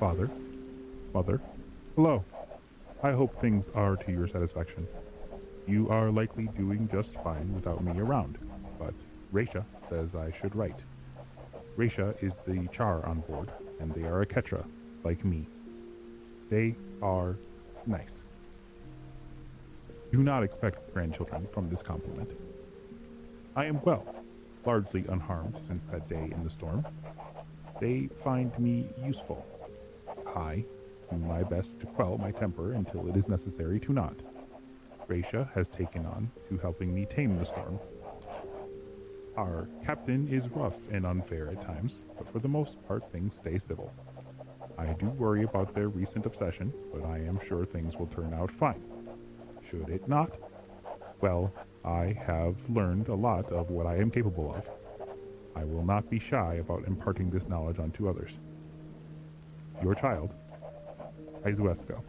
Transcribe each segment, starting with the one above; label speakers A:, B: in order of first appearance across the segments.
A: Father, Mother, hello. I hope things are to your satisfaction. You are likely doing just fine without me around, but Raisha says I should write. Raisha is the char on board, and they are a Ketra, like me. They are nice. Do not expect grandchildren from this compliment. I am well, largely unharmed since that day in the storm. They find me useful. I do my best to quell my temper until it is necessary to not. Raisha has taken on to helping me tame the storm. Our captain is rough and unfair at times, but for the most part things stay civil. I do worry about their recent obsession, but I am sure things will turn out fine. Should it not? Well, I have learned a lot of what I am capable of. I will not be shy about imparting this knowledge onto others. Your child, Izuesco.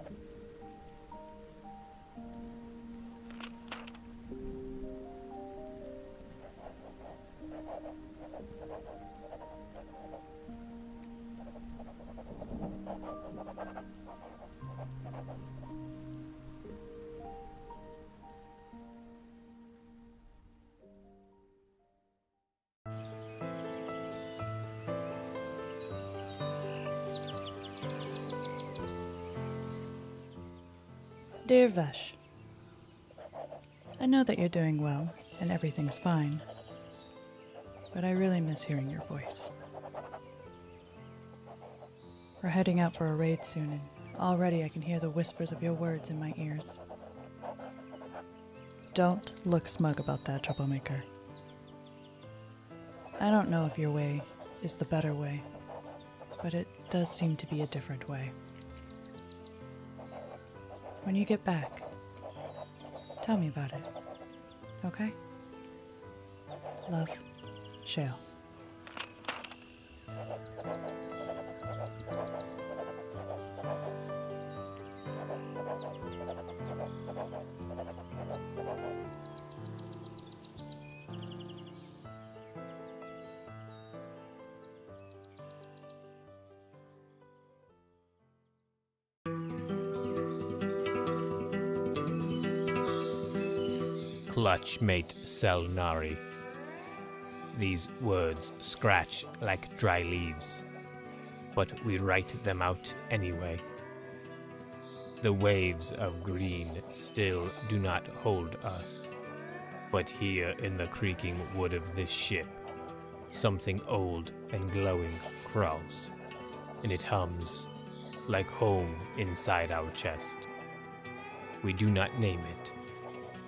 B: Dear Vesh, I know that you're doing well and everything's fine, but I really miss hearing your voice. We're heading out for a raid soon, and already I can hear the whispers of your words in my ears. Don't look smug about that, troublemaker. I don't know if your way is the better way, but it does seem to be a different way. When you get back, tell me about it, okay? Love, Shale.
C: Clutch mate Selnari. These words scratch like dry leaves, but we write them out anyway. The waves of green still do not hold us, but here in the creaking wood of this ship, something old and glowing crawls, and it hums like home inside our chest. We do not name it,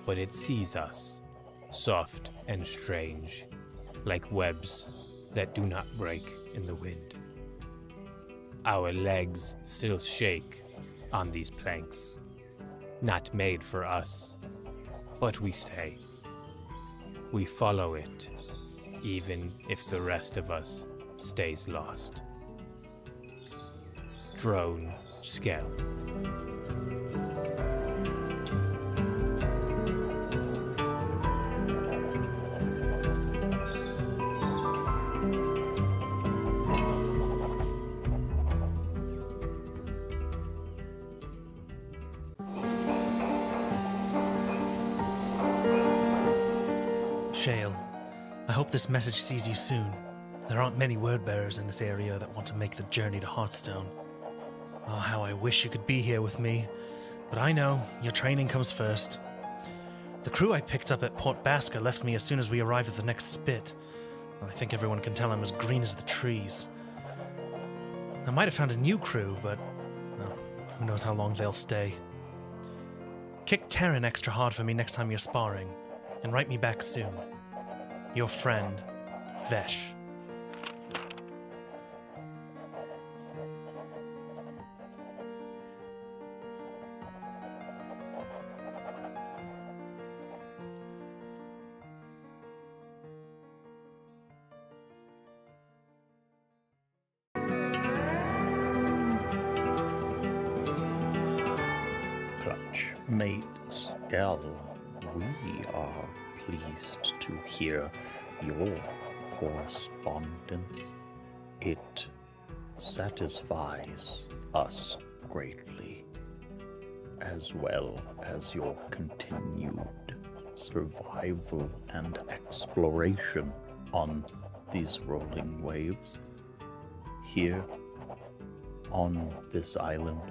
C: but it sees us, soft and strange, like webs that do not break in the wind. Our legs still shake on these planks, not made for us, but we stay. We follow it, even if the rest of us stays lost. Drone Skell.
D: Shale, I hope this message sees you soon. There aren't many word-bearers in this area that want to make the journey to Heartstone. Oh, how I wish you could be here with me. But I know, your training comes first. The crew I picked up at Port Basker left me as soon as we arrived at the next spit. I think everyone can tell I'm as green as the trees. I might have found a new crew, but well, who knows how long they'll stay. Kick Terran extra hard for me next time you're sparring, and write me back soon. Your friend, Vesh.
E: Clutch mate Skell, we are pleased to hear your correspondence. It satisfies us greatly, as well as your continued survival and exploration on these rolling waves. Here on this island,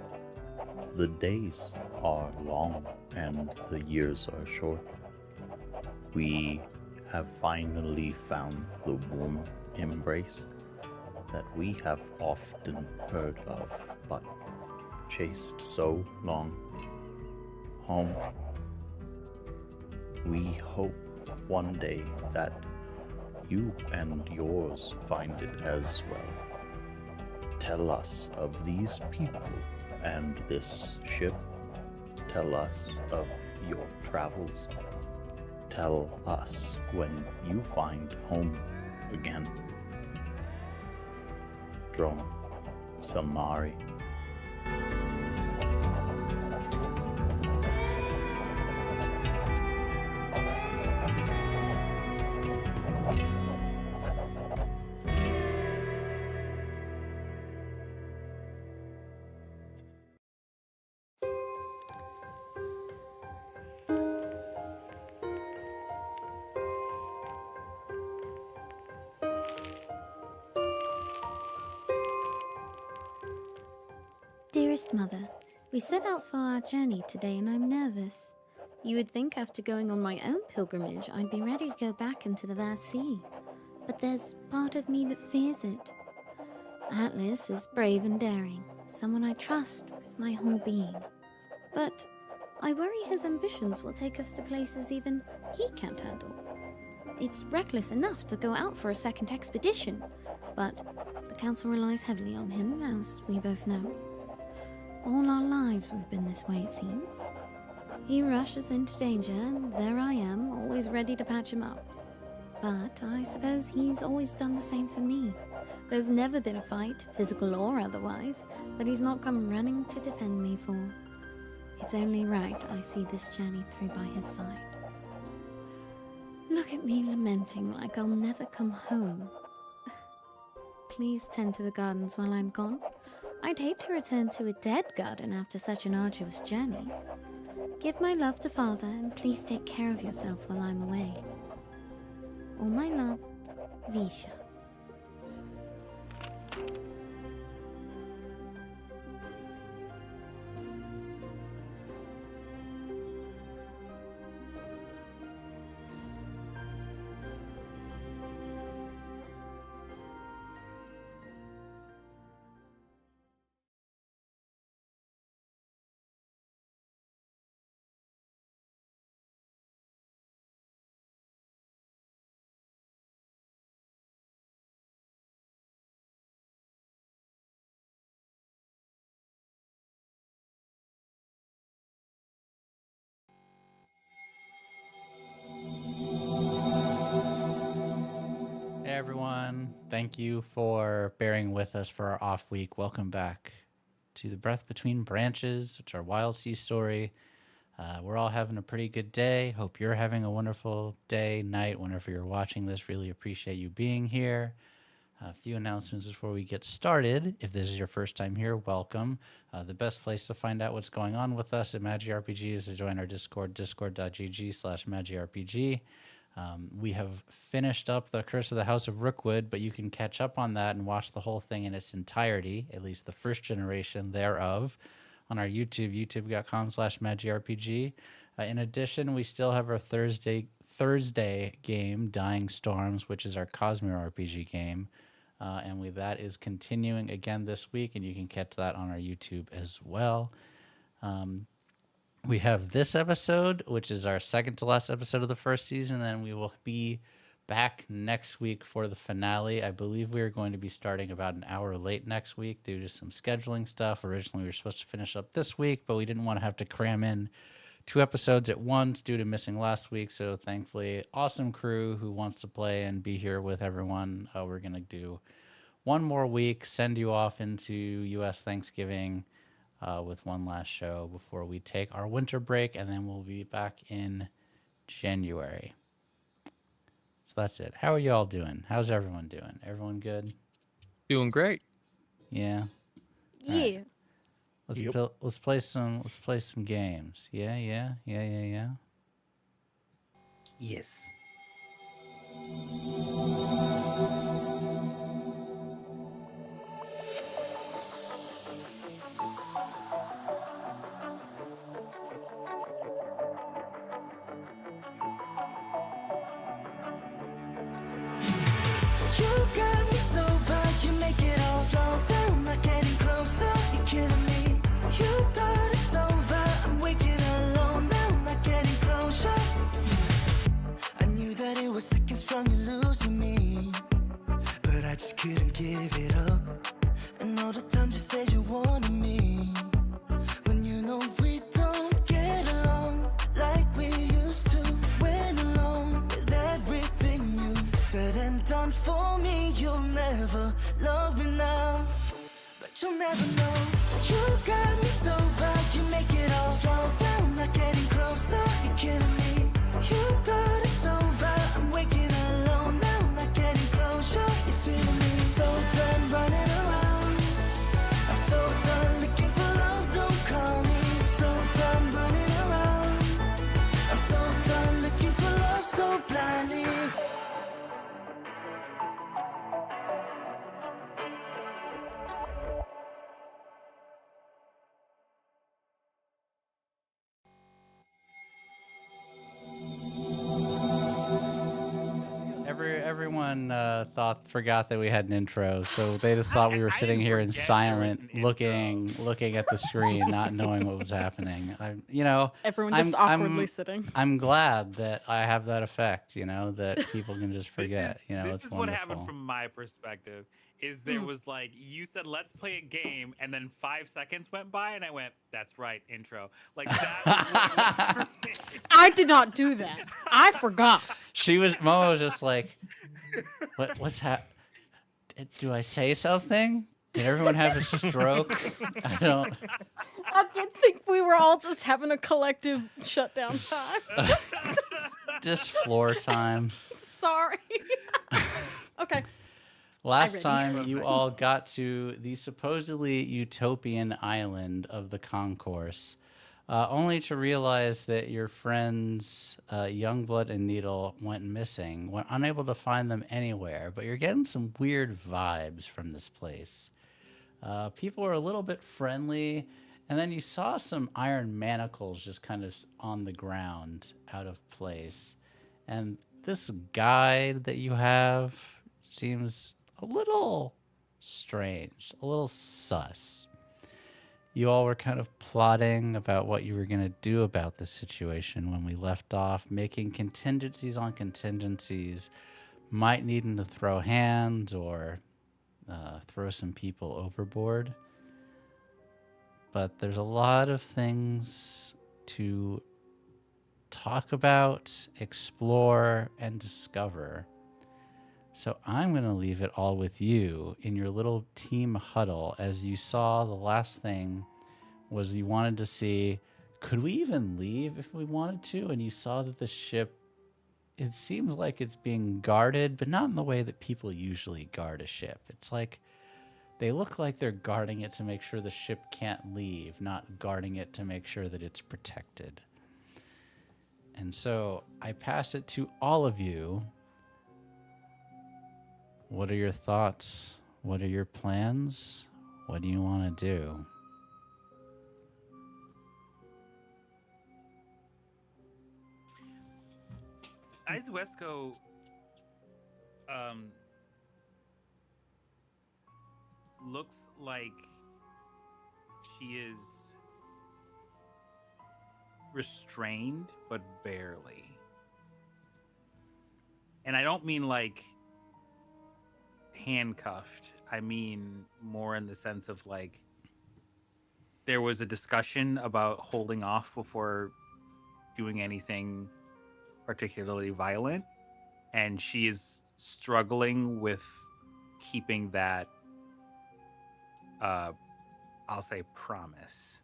E: the days are long and the years are short. We have finally found the warm embrace that we have often heard of, but chased so long. Home. We hope one day that you and yours find it as well. Tell us of these people and this ship. Tell us of your travels. Tell us when you find home again. Drum Samari.
F: Dearest Mother, we set out for our journey today and I'm nervous. You would think after going on my own pilgrimage I'd be ready to go back into the vast sea. But there's part of me that fears it. Atlas is brave and daring, someone I trust with my whole being. But I worry his ambitions will take us to places even he can't handle. It's reckless enough to go out for a second expedition, but the Council relies heavily on him, as we both know. All our lives we've been this way, it seems. He rushes into danger, and there I am, always ready to patch him up. But I suppose he's always done the same for me. There's never been a fight, physical or otherwise, that he's not come running to defend me for. It's only right I see this journey through by his side. Look at me lamenting like I'll never come home. Please tend to the gardens while I'm gone. I'd hate to return to a dead garden after such an arduous journey. Give my love to Father, and please take care of yourself while I'm away. All my love, Visha.
G: Hey everyone, thank you for bearing with us for our off week. Welcome back to The Breath Between Branches, which is our Wildsea story. We're all having a pretty good day. Hope you're having a wonderful day, night, whenever you're watching this. Really appreciate you being here. A few announcements before we get started. If this is your first time here, welcome. The best place to find out what's going on with us at MagiRPG is to join our Discord, discord.gg/MagiRPG. We have finished up The Curse of the House of Rookwood, but you can catch up on that and watch the whole thing in its entirety, at least the first generation thereof, on our YouTube, youtube.com/MagiRPG. In addition, we still have our Thursday game, Dying Storms, which is our Cosmere RPG game. That is continuing again this week, and you can catch that on our YouTube as well. We have this episode, which is our second to last episode of the first season, and then we will be back next week for the finale. I believe we are going to be starting about an hour late next week due to some scheduling stuff. Originally, we were supposed to finish up this week, but we didn't want to have to cram in 2 episodes at once due to missing last week. So thankfully, awesome crew who wants to play and be here with everyone. We're going to do one more week, send you off into U.S. Thanksgiving with one last show before we take our winter break, and then we'll be back in January. So that's it. How are you all doing? How's everyone doing? Everyone good?
C: Doing great.
G: Yeah?
F: Yeah.
G: Let's play some games. Yeah.
H: Yes.
I: You got me so bad, you make it all slow down, not getting closer, you're killing me. You thought it's over, I'm waking alone now, not getting closer. I knew that it was seconds from you losing me, but I just couldn't give it up. And all the times you said you wanted me, when you know we don't get along like we used to. Went along with everything you said and done for me. You'll never love me now, but you'll never know. You got me so bad, you make it all slow down, not getting closer, you're killing me. You thought it's over, I'm waking alone now, not getting closure, you're feeling me. So done running around, I'm so done looking for love, don't call me. So done running around, I'm so done looking for love so blindly.
G: Everyone forgot that we had an intro, so they just thought we were sitting here in silent, looking at the screen, not knowing what was happening.
J: Everyone just awkwardly sitting.
G: I'm glad that I have that effect. That people can just forget.
H: This
G: it's
H: is what
G: wonderful.
H: happened from my perspective. Is there was like, you said let's play a game, and then 5 seconds went by, and I went, "That's right, intro." Like that was what it was for me.
J: I did not do that. I forgot.
G: Momo was just like, what's do I say something? Did everyone have a stroke?
J: I did think we were all just having a collective shutdown time.
G: Just floor time.
J: Sorry. Okay.
G: Last time you all got to the supposedly utopian island of the concourse, only to realize that your friends Youngblood and Needle went missing, went unable to find them anywhere, but you're getting some weird vibes from this place. People are a little bit friendly, and then you saw some iron manacles just kind of on the ground out of place. And this guide that you have seems a little strange, a little sus. You all were kind of plotting about what you were going to do about this situation when we left off, making contingencies on contingencies, might needing to throw hands or throw some people overboard. But there's a lot of things to talk about, explore, and discover. So I'm going to leave it all with you in your little team huddle. As you saw, the last thing was you wanted to see, could we even leave if we wanted to? And you saw that the ship, it seems like it's being guarded, but not in the way that people usually guard a ship. It's like they look like they're guarding it to make sure the ship can't leave, not guarding it to make sure that it's protected. And so I pass it to all of you. What are your thoughts? What are your plans? What do you want to do?
H: Izuesco looks like she is restrained, but barely. And I don't mean like handcuffed. I mean more in the sense of like there was a discussion about holding off before doing anything particularly violent, and she is struggling with keeping that I'll say promise.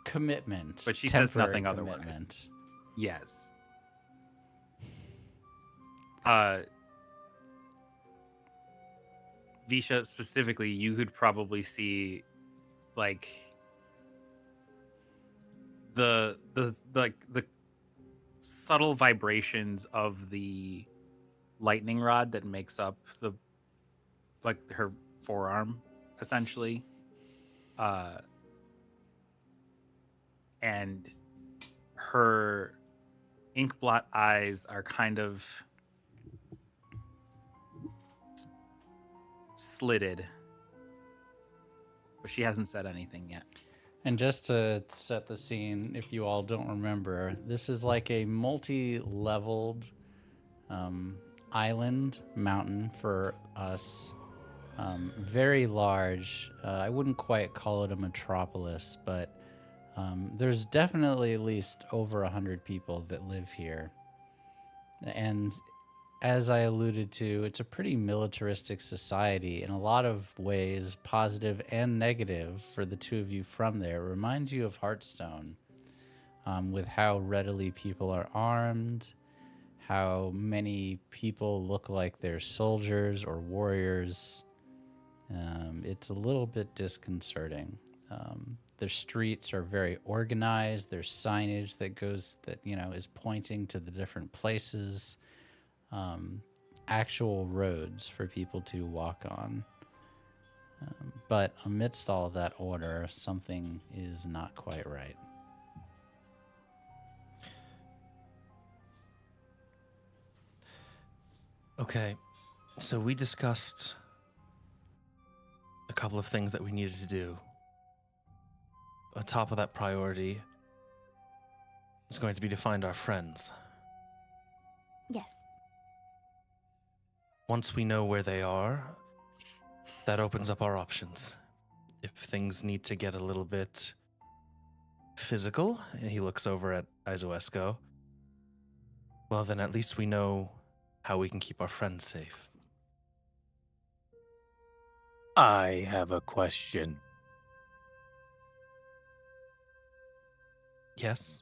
G: Commitment.
H: But she says nothing
G: commitment.
H: otherwise. Yes. Visha, specifically, you could probably see like the subtle vibrations of the lightning rod that makes up the like her forearm essentially, and her ink blot eyes are kind of slitted, but she hasn't said anything yet.
G: And just to set the scene, if you all don't remember, this is like a multi-leveled island mountain for us. Very large. I wouldn't quite call it a metropolis, but there's definitely at least over 100 people that live here. And as I alluded to, it's a pretty militaristic society in a lot of ways, positive and negative for the two of you from there. It reminds you of Hearthstone, with how readily people are armed, how many people look like they're soldiers or warriors. It's a little bit disconcerting. The streets are very organized. There's signage that is pointing to the different places. Actual roads for people to walk on. But amidst all of that order, something is not quite right.
D: Okay, so we discussed a couple of things that we needed to do. On top of that priority is going to be to find our friends.
F: Yes.
D: Once we know where they are, that opens up our options. If things need to get a little bit physical, and he looks over at Izoesco, well, then at least we know how we can keep our friends safe.
C: I have a question.
D: Yes?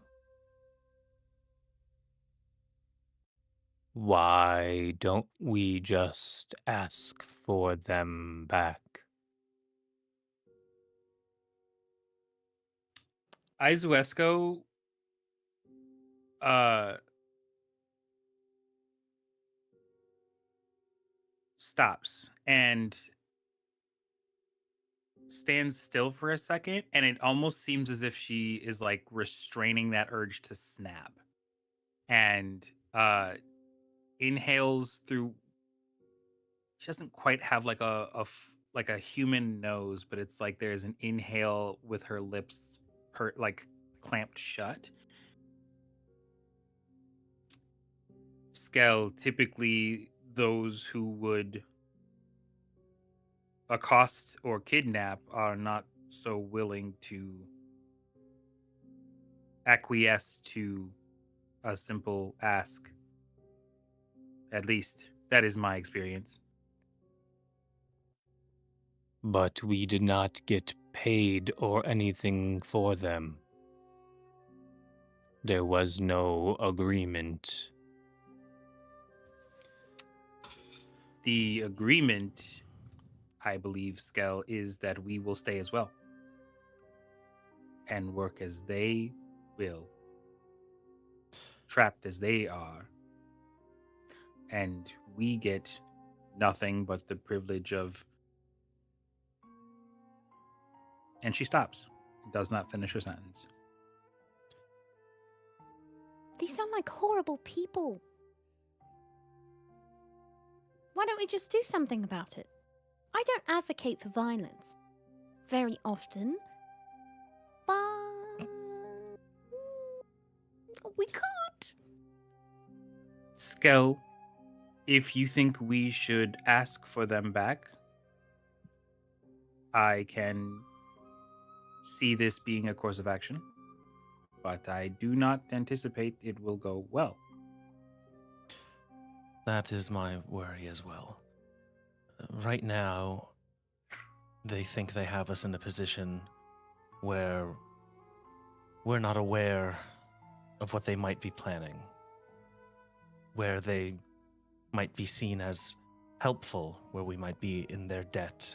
C: Why don't we just ask for them back?
H: Izuesco stops and stands still for a second, and it almost seems as if she is like restraining that urge to snap, and inhales through. She doesn't quite have like like a human nose, but it's like there's an inhale with her lips like clamped shut. Skell, typically those who would accost or kidnap are not so willing to acquiesce to a simple ask. At least that is my experience.
C: But we did not get paid or anything for them. There was no agreement.
H: The agreement, I believe, Skell, is that we will stay as well and work as they will, trapped as they are, and we get nothing but the privilege of. And she stops, does not finish her sentence.
J: These sound like horrible people. Why don't we just do something about it? I don't advocate for violence very often, but we could.
H: Skell, if you think we should ask for them back, I can see this being a course of action, but I do not anticipate it will go well.
D: That is my worry as well. Right now, they think they have us in a position where we're not aware of what they might be planning, where they might be seen as helpful, where we might be in their debt,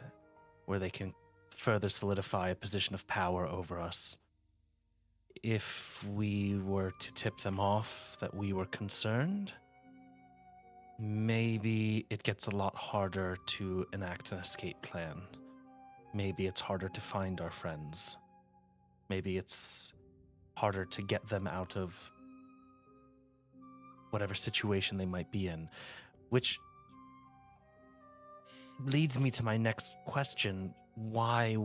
D: where they can further solidify a position of power over us. If we were to tip them off that we were concerned, maybe it gets a lot harder to enact an escape plan. Maybe it's harder to find our friends. Maybe it's harder to get them out of whatever situation they might be in. Which leads me to my next question. Why,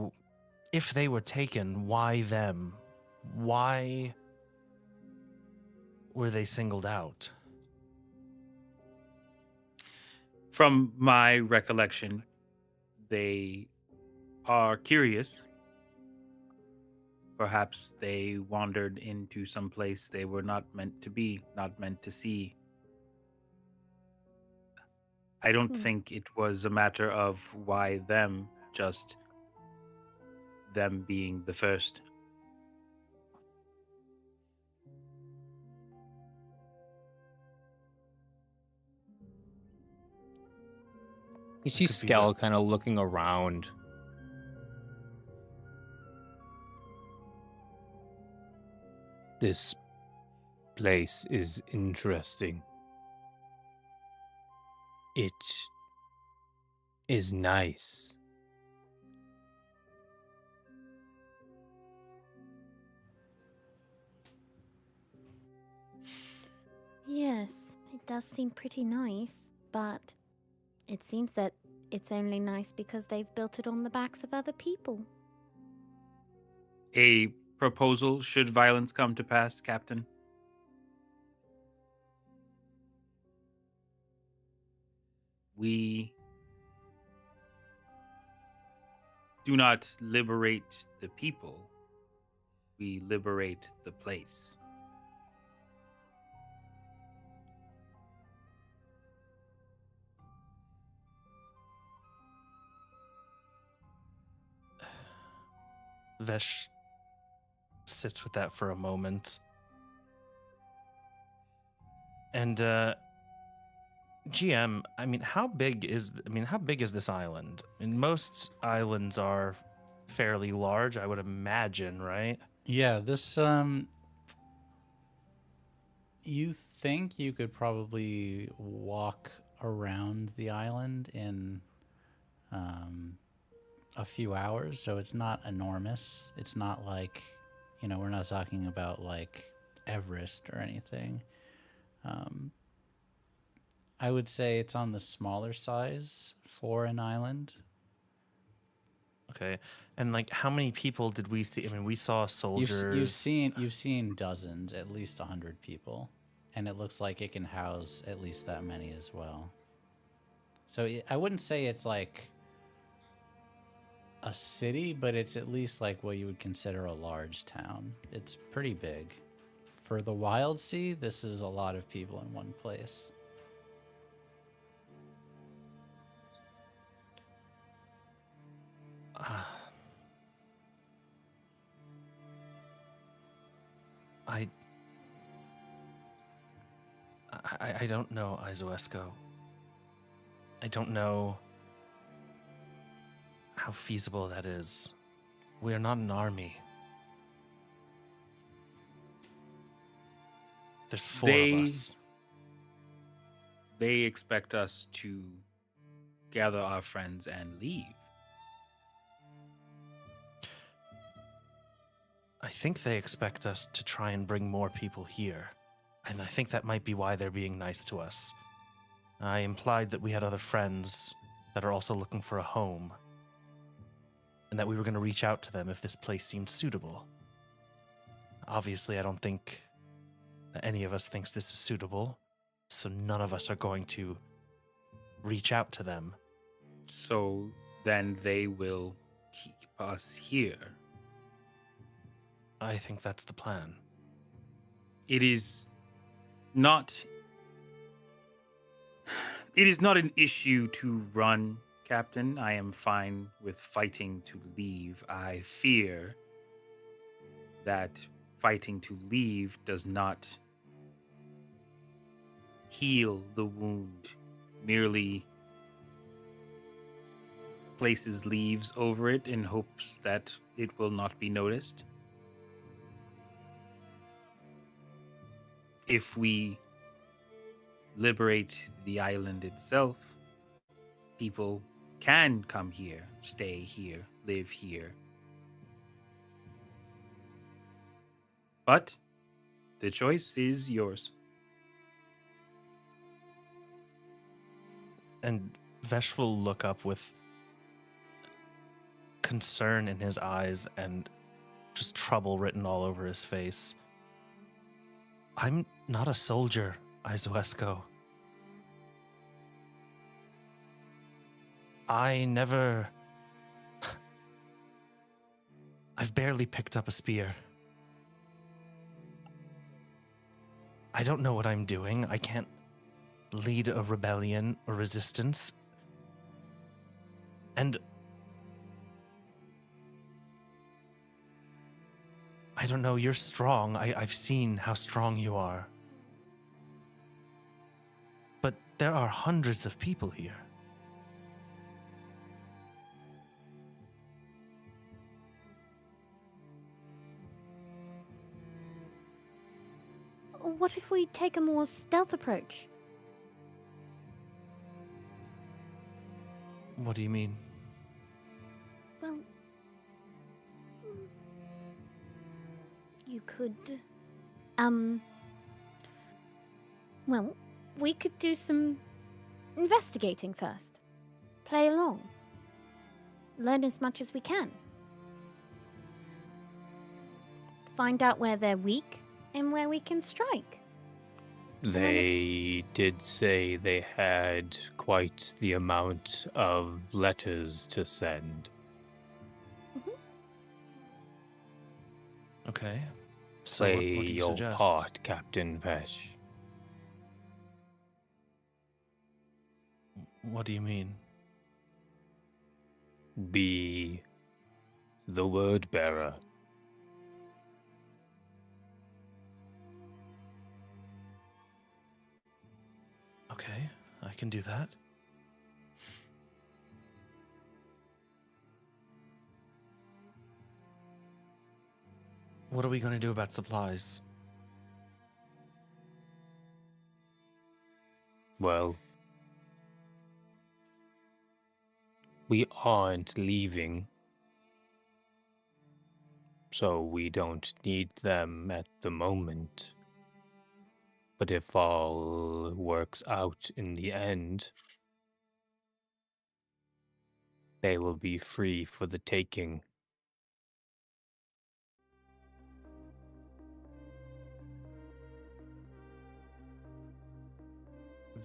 D: if they were taken, why them? Why were they singled out?
H: From my recollection, they are curious. Perhaps they wandered into some place they were not meant to be, not meant to see. I don't think it was a matter of why them, just them being the first.
C: You see
D: could be
C: Skell
D: that-
C: kind of looking around. This place is interesting. It is nice.
J: Yes, it does seem pretty nice, but it seems that it's only nice because they've built it on the backs of other people.
H: A proposal should violence come to pass, Captain. We do not liberate the people, we liberate the place.
D: Vesh sits with that for a moment. And GM, how big is this island? Most islands are fairly large, I would imagine, right?
G: Yeah, this you think you could probably walk around the island in a few hours, so it's not enormous. It's not like, we're not talking about like Everest or anything. I would say it's on the smaller size for an island.
D: Okay. And like, how many people did we see? We saw soldiers.
G: You've seen dozens, at least 100 people, and it looks like it can house at least that many as well. So I wouldn't say it's like a city, but it's at least like what you would consider a large town. It's pretty big. For the Wildsea, this is a lot of people in one place.
D: I don't know, Izoesco. I don't know how feasible that is. We are not an army. There's four of us.
H: They expect us to gather our friends and leave.
D: I think they expect us to try and bring more people here. And I think that might be why they're being nice to us. I implied that we had other friends that are also looking for a home, and that we were going to reach out to them if this place seemed suitable. Obviously, I don't think that any of us thinks this is suitable, so none of us are going to reach out to them.
H: So then they will keep us here.
D: I think that's the plan.
H: It is not an issue to run, Captain. I am fine with fighting to leave. I fear that fighting to leave does not heal the wound, merely places leaves over it in hopes that it will not be noticed. If we liberate the island itself, people can come here, stay here, live here. But the choice is yours.
D: And Vesh will look up with concern in his eyes and just trouble written all over his face. I'm not a soldier, Izuesco. I've barely picked up a spear. I don't know what I'm doing. I can't lead a rebellion or resistance. And I don't know, you're strong. I've seen how strong you are. But there are hundreds of people here.
J: What if we take a more stealth approach?
D: What do you mean?
J: Well, you could. Well, we could do some investigating first. Play along. Learn as much as we can. Find out where they're weak and where we can strike.
C: They did say they had quite the amount of letters to send.
D: Okay. So
C: Play
D: what do you
C: your
D: suggest?
C: part, Captain Vesh.
D: What do you mean?
C: Be the word bearer.
D: Okay, I can do that. What are we going to do about supplies?
C: Well, we aren't leaving, so we don't need them at the moment. But if all works out in the end, they will be free for the taking.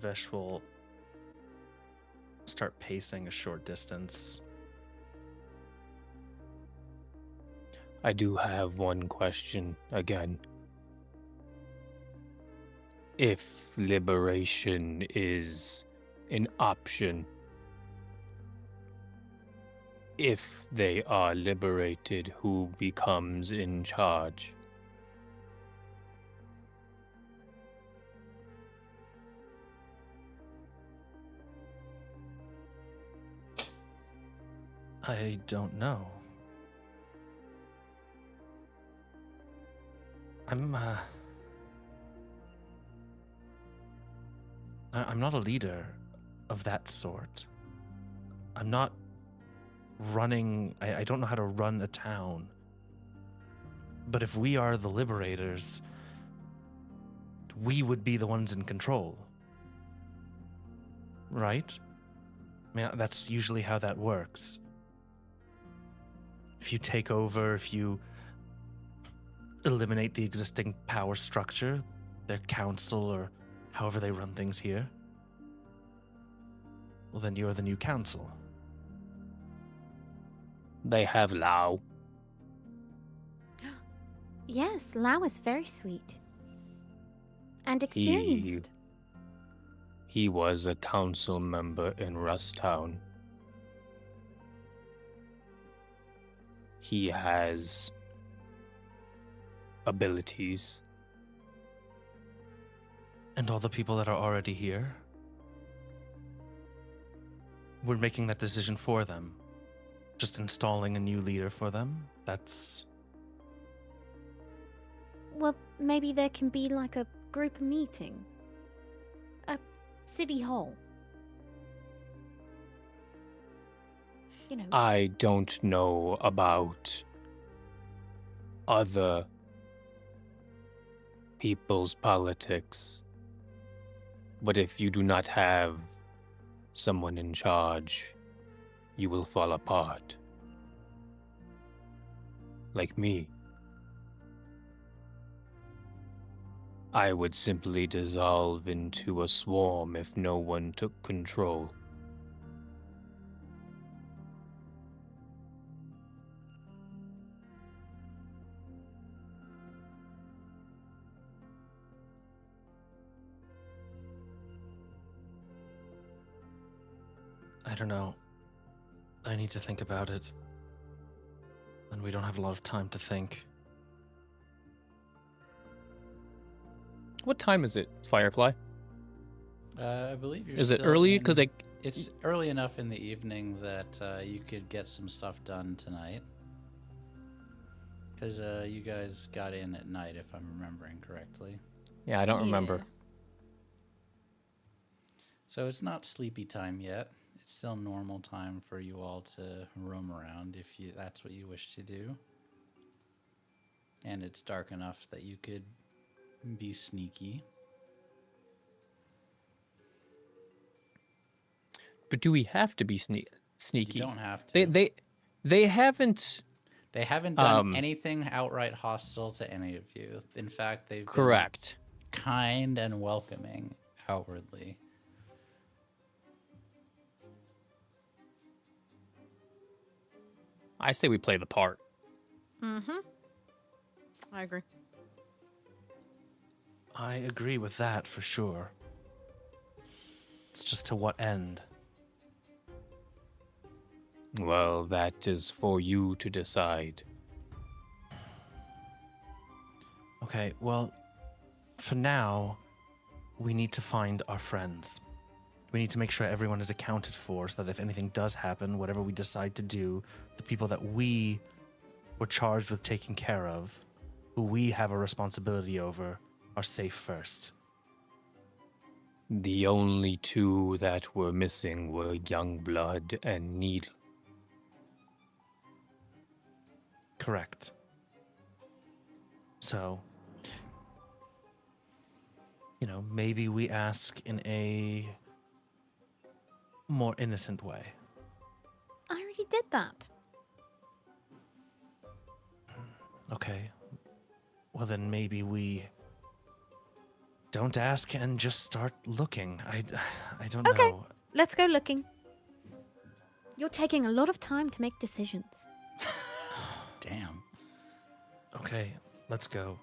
D: Vesh will start pacing a short distance.
C: I do have one question again. If liberation is an option, if they are liberated, who becomes in charge?
D: I don't know. I'm not a leader of that sort. I'm not running. I don't know how to run a town. But if we are the liberators, we would be the ones in control. Right? I mean, that's usually how that works. If you take over, if you eliminate the existing power structure, their council, or however they run things here, well, then you're the new council.
C: They have Lao.
J: Yes, Lao is very sweet. And experienced.
C: He was a council member in Rustown. He has abilities.
D: And all the people that are already here, we're making that decision for them. just installing a new leader for them. That's
J: Well, maybe there can be like a group meeting at City Hall. You know,
C: I don't know about other people's politics, but if you do not have someone in charge, you will fall apart. Like me. I would simply dissolve into a swarm if no one took control.
D: I don't know. I need to think about it. And we don't have a lot of time to think.
C: What time is it, Firefly?
G: I believe you're
C: Is it
G: still
C: early?
G: in-
C: Because
G: It's early enough in the evening that you could get some stuff done tonight. Because you guys got in at night, if I'm remembering correctly.
C: yeah, I don't remember.
J: Yeah.
G: So it's not sleepy time yet. It's still normal time for you all to roam around if that's what you wish to do. And it's dark enough that you could be sneaky.
C: But do we have to be sneaky?
G: You don't have to.
C: They haven't.
G: They haven't done anything outright hostile to any of you. In fact, they've
C: Correct.
G: been kind and welcoming outwardly.
C: I say we play the part.
K: Mm-hmm. I agree.
D: I agree with that for sure. It's just to what end?
C: Well, that is for you to decide.
D: Okay, well, for now, we need to find our friends. We need to make sure everyone is accounted for so that if anything does happen, whatever we decide to do, the people that we were charged with taking care of, who we have a responsibility over, are safe first.
C: The only two that were missing were Youngblood and Needle.
D: Correct. So, maybe we ask in a more innocent way.
J: I already did that.
D: Okay. Well, then maybe we don't ask and just start looking. I don't
J: Okay.
D: know.
J: Let's go looking. You're taking a lot of time to make decisions.
G: Damn.
D: Okay, let's go.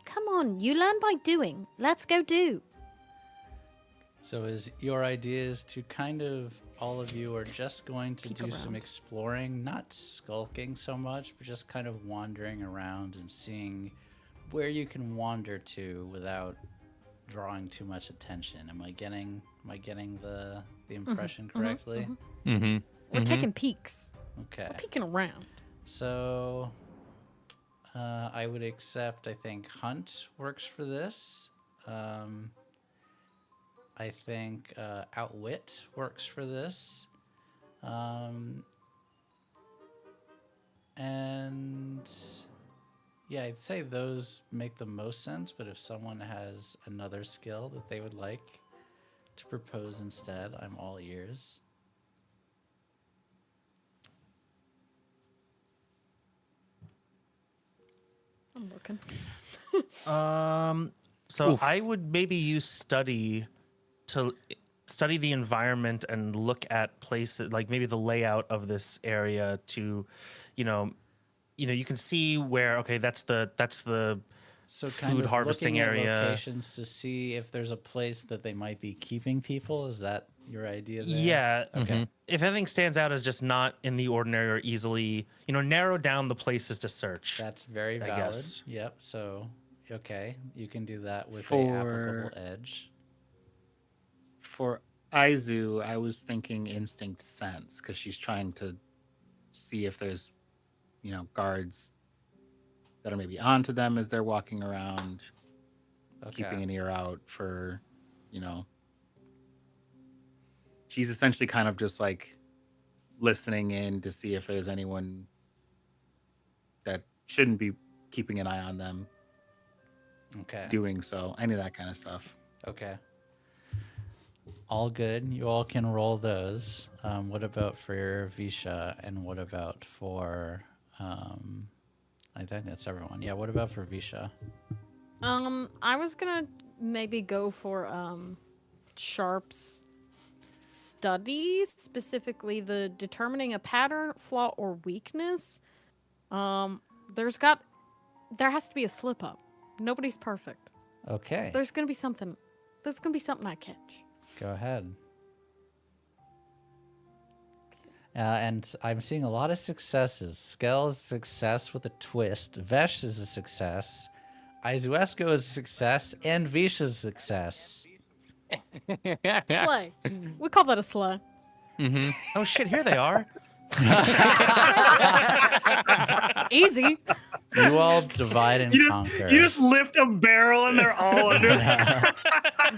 J: Come on, you learn by doing. Let's go do.
G: So is your idea is to kind of, all of you are just going to
J: Peek
G: do some
J: around.
G: exploring, not skulking so much, but just kind of wandering around and seeing where you can wander to without drawing too much attention. Am I getting the impression correctly?
C: Mm-hmm.
J: We're taking peeks.
G: Okay.
J: We're peeking around.
G: So I would accept, I think Hunt works for this. I think Outwit works for this. And yeah, I'd say those make the most sense, but if someone has another skill that they would like to propose instead, I'm all ears.
K: I'm looking.
D: So
C: Oof.
D: I would maybe use study to study the environment and look at places like maybe the layout of this area to, you can see where that's the
G: So
D: food harvesting
G: looking at
D: area.
G: locations to see if there's a place that they might be keeping people. Is that your idea there?
D: Yeah.
G: Okay.
D: If anything stands out as just not in the ordinary or easily, narrow down the places to search.
G: That's very
D: I
G: valid.
D: guess.
G: Yep. So, okay, you can do that with a
H: For-
G: applicable edge.
H: For Aizu, I was thinking instinct sense because she's trying to see if there's, guards that are maybe onto them as they're walking around, keeping an ear out for, she's essentially kind of just like listening in to see if there's anyone that shouldn't be keeping an eye on them.
G: Okay.
H: Doing so, any of that kind of stuff.
G: Okay. All good. You all can roll those. What about for Visha, and what about for I think that's everyone. Yeah, what about for Visha?
K: I was gonna maybe go for Sharp's studies, specifically the determining a pattern, flaw, or weakness. There has to be a slip up. Nobody's perfect.
G: Okay.
K: There's gonna be something I catch.
G: Go ahead. And I'm seeing a lot of successes. Skell's success with a twist. Vesh is a success. Izuesco is a success. And Visha's success.
K: Slay. We call that a slay.
D: Mm-hmm. Oh shit! Here they are.
K: Easy.
G: You all divide and conquer.
H: You just lift a barrel and they're all under there.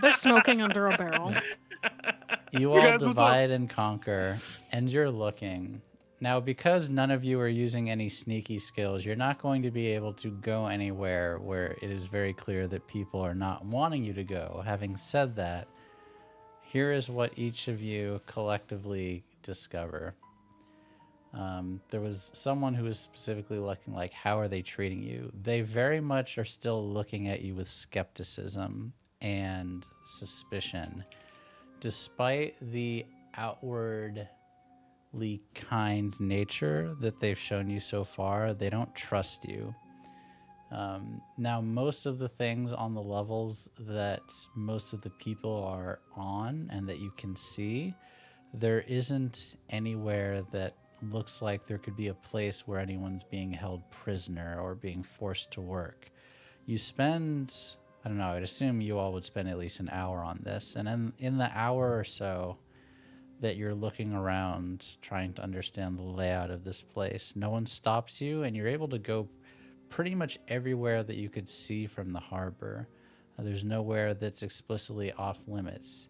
K: They're smoking under a barrel.
G: You all divide and conquer, and you're looking. Now, because none of you are using any sneaky skills, you're not going to be able to go anywhere where it is very clear that people are not wanting you to go. Having said that, here is what each of you collectively discover. There was someone who was specifically looking like, how are they treating you? They very much are still looking at you with skepticism and suspicion. Despite the outwardly kind nature that they've shown you so far, they don't trust you. Now, most of the things on the levels that most of the people are on and that you can see, there isn't anywhere that looks like there could be a place where anyone's being held prisoner or being forced to work. You spend, I don't know, I'd assume you all would spend at least an hour on this. And in the hour or so that you're looking around trying to understand the layout of this place, no one stops you, and you're able to go pretty much everywhere that you could see from the harbor. There's nowhere that's explicitly off limits.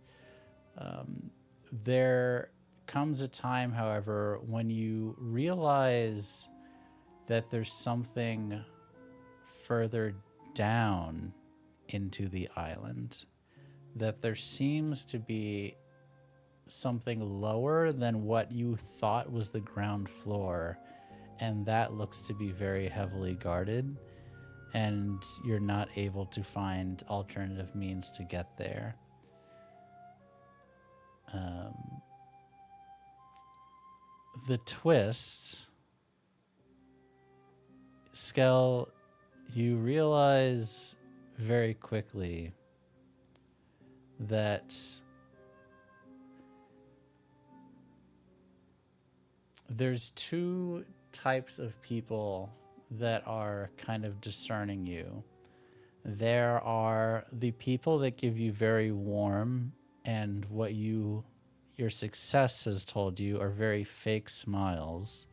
G: There comes a time, however, when you realize that there's something further down into the island, that there seems to be something lower than what you thought was the ground floor, and that looks to be very heavily guarded, and you're not able to find alternative means to get there. The twist, Skell, you realize very quickly that there's two types of people that are kind of discerning you. There are the people that give you very warm and what your success has told you are very fake smiles.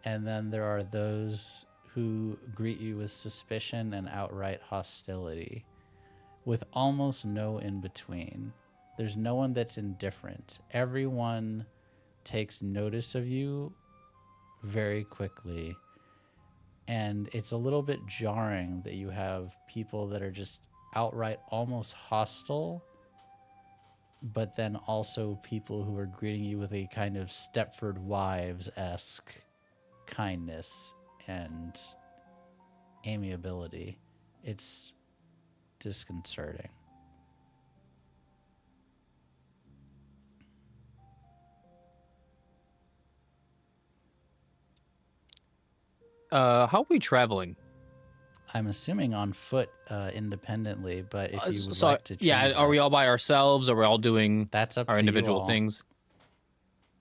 G: And then there are those who greet you with suspicion and outright hostility, with almost no in between. There's no one that's indifferent. Everyone takes notice of you very quickly. And it's a little bit jarring that you have people that are just outright almost hostile, but then also people who are greeting you with a kind of Stepford Wives-esque kindness and amiability. It's disconcerting.
L: How are we traveling?
G: I'm assuming on foot independently, but if you would
L: so,
G: like to change
L: are we
G: that,
L: all by ourselves? Or are we all doing
G: that's up
L: our
G: to you
L: individual
G: all.
L: things?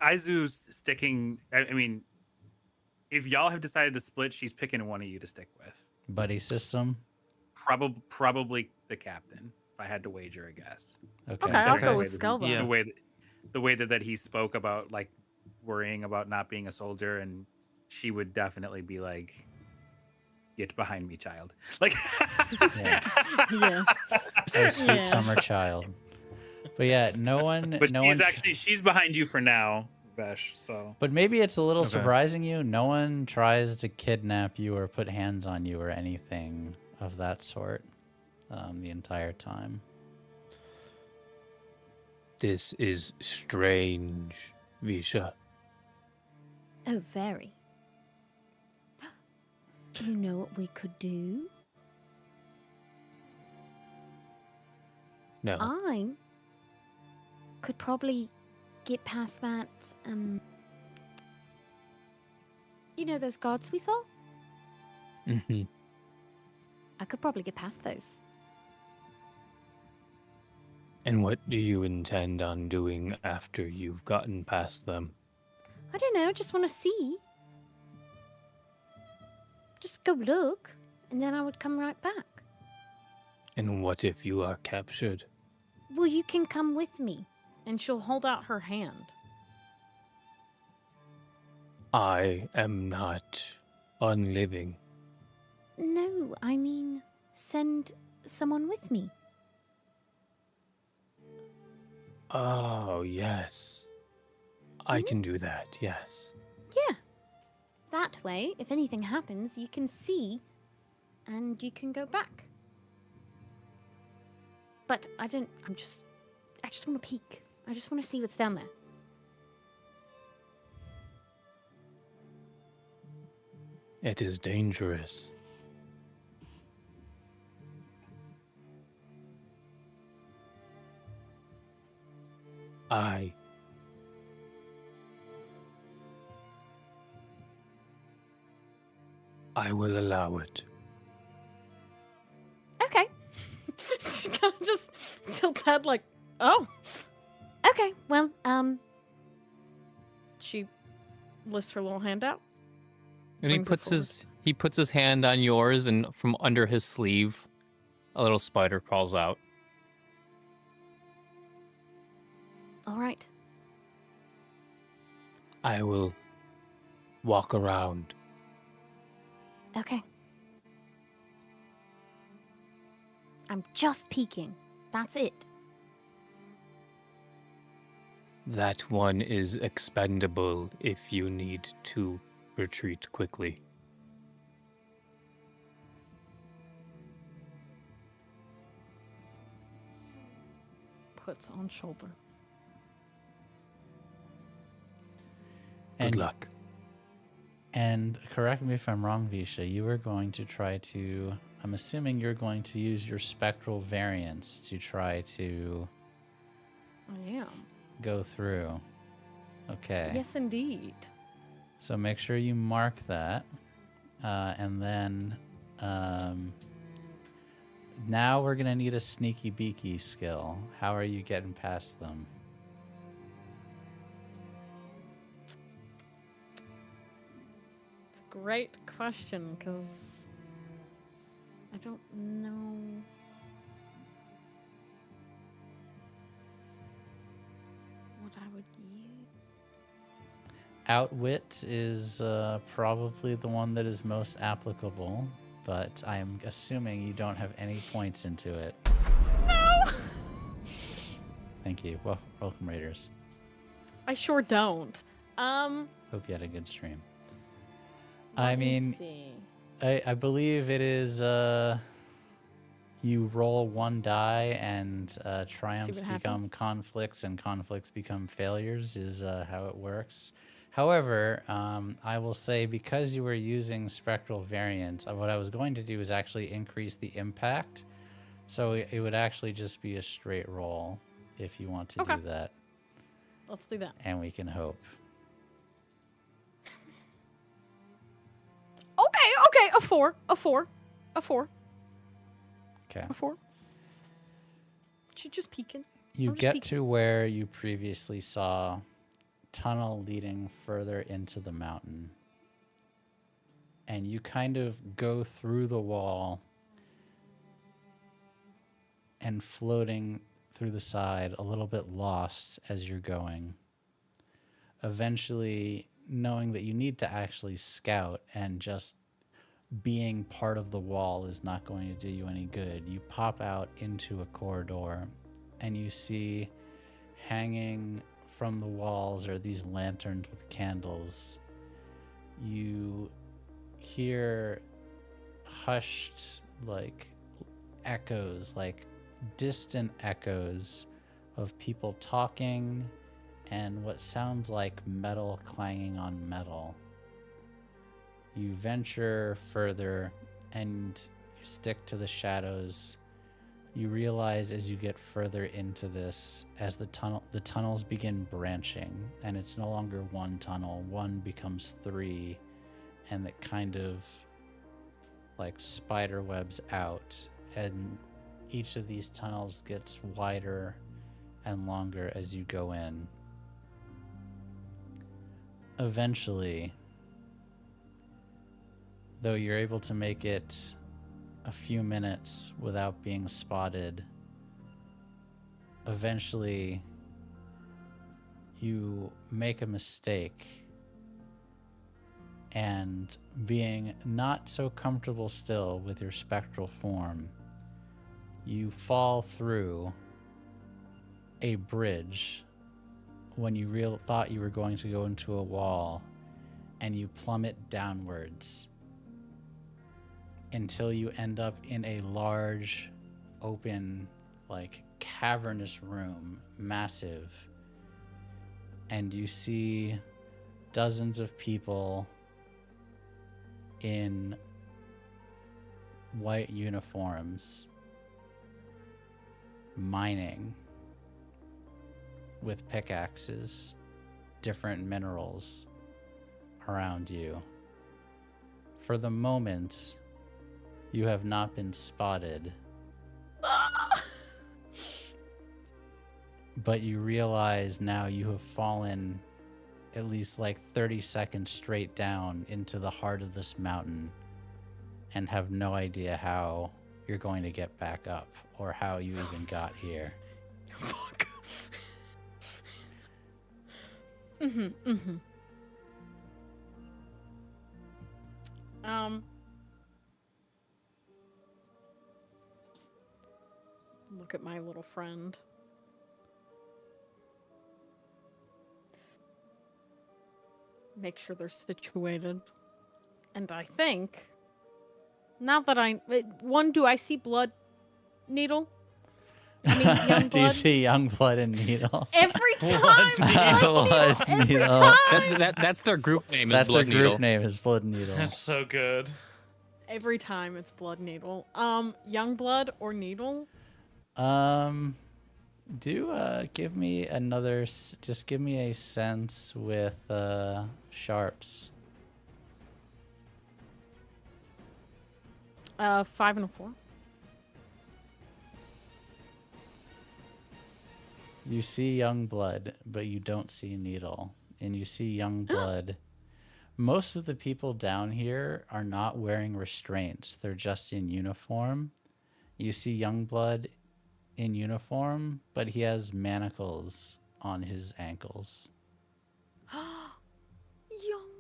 H: Aizu's sticking. I mean, if y'all have decided to split, she's picking one of you to stick with.
G: Buddy system?
H: Probably the captain, if I had to wager a guess.
K: Okay, I'll go with Skell then.
H: The way that he spoke about like worrying about not being a soldier, and she would definitely be like, "Get behind me, child!" Like,
K: Yes.
G: Oh, sweet
K: Yeah.
G: summer child. But yeah, no one.
H: but
G: no
H: she's
G: one.
H: actually she's behind you for now, Vesh. So
G: But maybe it's a little
D: Okay.
G: surprising you. No one tries to kidnap you or put hands on you or anything of that sort the entire time.
L: This is strange, Visha.
J: Oh, very. You know what we could do?
L: No.
J: I could probably get past that, you know those guards we saw?
L: Mm-hmm.
J: I could probably get past those.
L: And what do you intend on doing after you've gotten past them?
J: I don't know, just want to see. Just go look, and then I would come right back.
L: And what if you are captured?
J: Well, you can come with me.
K: And she'll hold out her hand.
L: I am not unliving.
J: No, I mean, send someone with me.
L: Oh, yes. I can do that, yes.
J: Yeah. That way, if anything happens, you can see and you can go back. But I just want to peek. I just want to see what's down there.
L: It is dangerous. I will allow it.
J: Okay.
K: She kind of just tilts head like, oh.
J: Okay, well,
K: She lifts her little hand out.
L: And he
K: Brings it
L: puts his hand on yours, and from under his sleeve, a little spider crawls out.
J: all right.
L: I will walk around.
J: Okay. I'm just peeking. That's it.
L: That one is expendable if you need to retreat quickly.
K: Puts on shoulder.
L: Good
G: And-
L: luck.
G: And correct me if I'm wrong, Visha, you were going to try to... I'm assuming you're going to use your spectral variants to try to
K: I am.
G: go through. Okay.
K: Yes, indeed.
G: So make sure you mark that. And then now we're going to need a sneaky beaky skill. How are you getting past them?
K: It's a great question because I don't know. What I would use.
G: Outwit is probably the one that is most applicable, but I'm assuming you don't have any points into it.
K: No!
G: Thank you. Well, welcome, Raiders.
K: I sure don't.
G: Hope you had a good stream.
K: Let
G: I
K: me
G: mean,
K: see.
G: I believe it is you roll one die and triumphs
K: what
G: become
K: happens.
G: conflicts and conflicts become failures is how it works. However, I will say because you were using spectral variants, what I was going to do is actually increase the impact. So it would actually just be a straight roll if you want to
K: Okay.
G: do that.
K: Let's do that.
G: And we can hope.
K: Okay, a 4.
G: Okay.
K: A 4. She's just peeking.
G: You
K: I'm just
G: get
K: peeking.
G: to where you previously saw tunnel leading further into the mountain. And you kind of go through the wall and floating through the side, a little bit lost as you're going. Eventually, knowing that you need to actually scout and just being part of the wall is not going to do you any good, you pop out into a corridor and you see hanging from the walls are these lanterns with candles. You hear hushed, like, echoes, like distant echoes of people talking and what sounds like metal clanging on metal. You venture further and you stick to the shadows. You realize as you get further into this, as the tunnels begin branching, and it's no longer one tunnel, one becomes three, and it kind of like spider webs out, and each of these tunnels gets wider and longer as you go in. Eventually, though you're able to make it a few minutes without being spotted, eventually you make a mistake, and being not so comfortable still with your spectral form, you fall through a bridge when you thought you were going to go into a wall, and you plummet downwards until you end up in a large, open, like cavernous room, massive, and you see dozens of people in white uniforms mining with pickaxes, different minerals around you. For the moment, you have not been spotted, but you realize now you have fallen at least like 30 seconds straight down into the heart of this mountain and have no idea how you're going to get back up or how you even got here.
K: Fuck. Mm-hmm. Look at my little friend. Make sure they're situated. And I think, now that do I see blood needle? I mean, young
G: Do you
K: blood?
G: see young blood and needle?
K: Every time!
G: Blood
K: Every
G: needle.
K: time!
L: That's their group name.
G: That's
L: Blood
G: their group
L: Needle.
G: name is Blood Needle.
D: That's so good.
K: Every time it's blood needle. Young blood or needle?
G: Give me another, just give me a sense with sharps.
K: 5 and a 4.
G: You see young blood, but you don't see needle. And you see young blood. Most of the people down here are not wearing restraints. They're just in uniform. You see young blood in uniform, but he has manacles on his ankles.
K: Young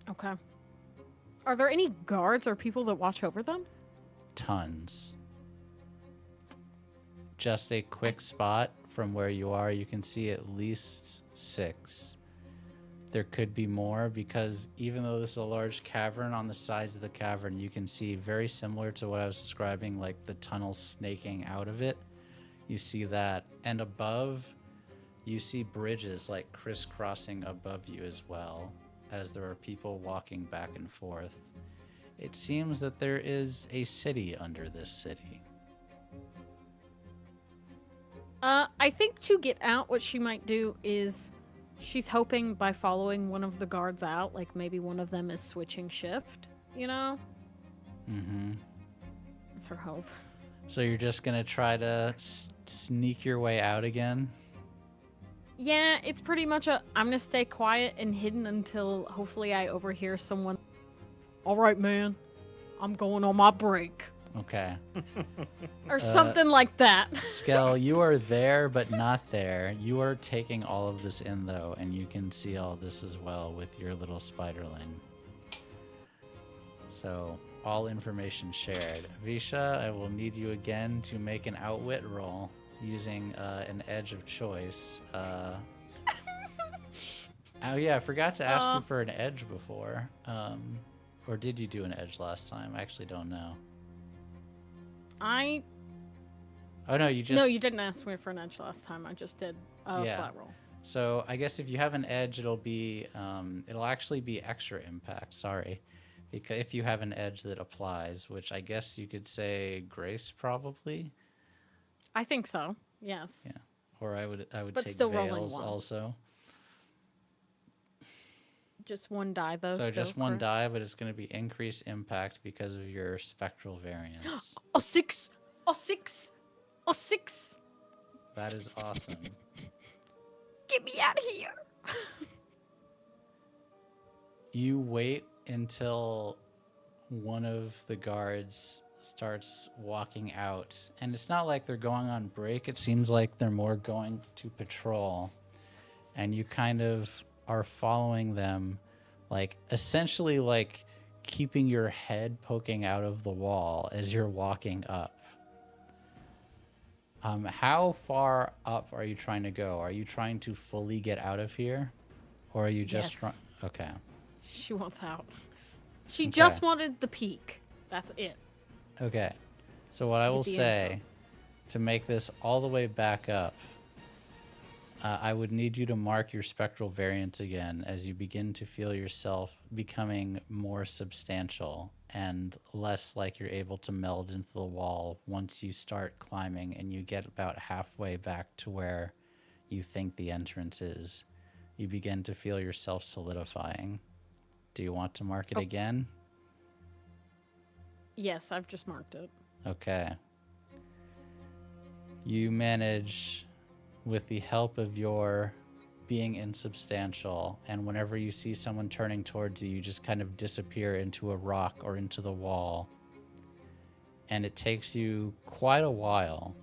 K: blood. Okay. Are there any guards or people that watch over them?
G: Tons. Just a quick spot from where you are, you can see at least 6. There could be more because even though this is a large cavern, on the sides of the cavern, you can see very similar to what I was describing, like the tunnel snaking out of it. You see that. And above, you see bridges like crisscrossing above you as well, as there are people walking back and forth. It seems that there is a city under this city.
K: I think to get out, what she might do is she's hoping by following one of the guards out, like maybe one of them is switching shift, you know?
G: Mm-hmm.
K: That's her hope.
G: So you're just gonna try to sneak your way out again?
K: Yeah, it's pretty much I'm gonna stay quiet and hidden until hopefully I overhear someone. All right, man. I'm going on my break.
C: Okay.
K: Or something like that.
C: Skell, you are there, but not there. You are taking all of this in, though, and you can see all this as well with your little spiderling. So, all information shared. Visha, I will need you again to make an outwit roll using an edge of choice. Oh, yeah, I forgot to ask you for an edge before. Or did you do an edge last time? I actually don't know. Oh, no, you just...
K: No, you didn't ask me for an edge last time. I just did a flat roll.
C: So I guess if you have an edge, it'll be it'll actually be extra impact. Sorry, because if you have an edge that applies, which I guess you could say grace probably.
K: I think so. Yes.
C: Yeah. Or I would
K: But
C: take
K: still rolling
C: veils
K: one.
C: also.
K: Just one die though.
C: So
K: still,
C: just one
K: correct?
C: die, but it's going to be increased impact because of your spectral variance.
K: A 6. A 6. A 6.
C: That is awesome.
K: Get me out of here.
C: You wait until one of the guards starts walking out, and it's not like they're going on break. It seems like they're more going to patrol, and you kind of are following them, like essentially like keeping your head poking out of the wall as you're walking up. How far up are you trying to go? Are you trying to fully get out of here, or are you just
K: Yes.
C: Okay.
K: She wants out. She
C: Okay.
K: just wanted the peak. That's it.
C: Okay. So what I
K: get
C: will
K: the
C: say,
K: info.
C: to make this all the way back up, I would need you to mark your spectral variance again as you begin to feel yourself becoming more substantial and less like you're able to meld into the wall once you start climbing and you get about halfway back to where you think the entrance is. You begin to feel yourself solidifying. Do you want to mark it again?
K: Yes, I've just marked it.
C: Okay. You manage, with the help of your being insubstantial, and whenever you see someone turning towards you, you just kind of disappear into a rock or into the wall. And it takes you quite a while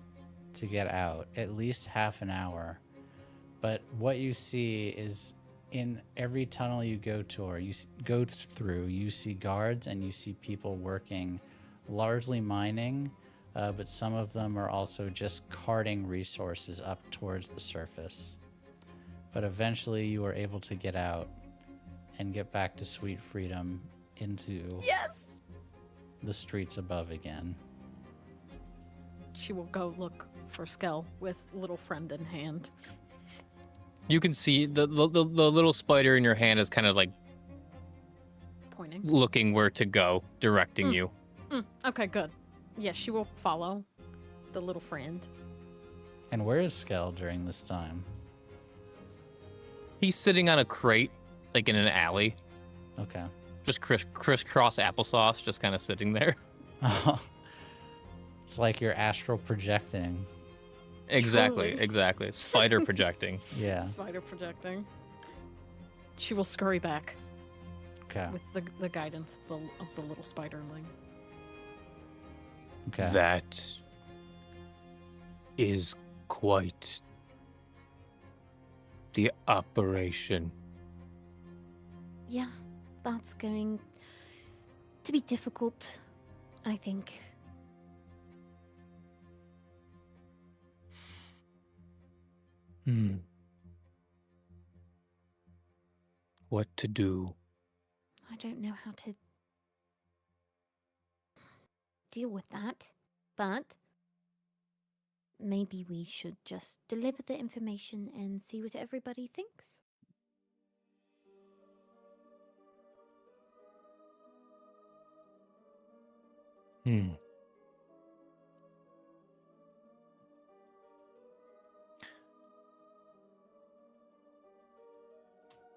C: to get out, at least half an hour. But what you see is in every tunnel you go through, you see guards and you see people working, largely mining, but some of them are also just carting resources up towards the surface. But eventually you are able to get out and get back to sweet freedom into the streets above again.
K: She will go look for Skell with little friend in hand.
L: You can see the little spider in your hand is kind of like
K: Pointing.
L: looking where to go, directing you.
K: Okay, good. Yes, she will follow the little friend.
C: And where is Skell during this time?
L: He's sitting on a crate, like in an alley,
C: Okay.
L: just crisscross applesauce, just kind of sitting there.
C: It's like you're astral projecting.
L: Exactly,
K: Truly.
L: exactly. Spider projecting.
C: Yeah.
K: Spider projecting. She will scurry back
C: Okay.
K: with the guidance of the little spiderling.
C: Okay.
L: That is quite the operation.
J: Yeah, that's going to be difficult, I think.
L: What to do?
J: I don't know how to deal with that, but maybe we should just deliver the information and see what everybody thinks.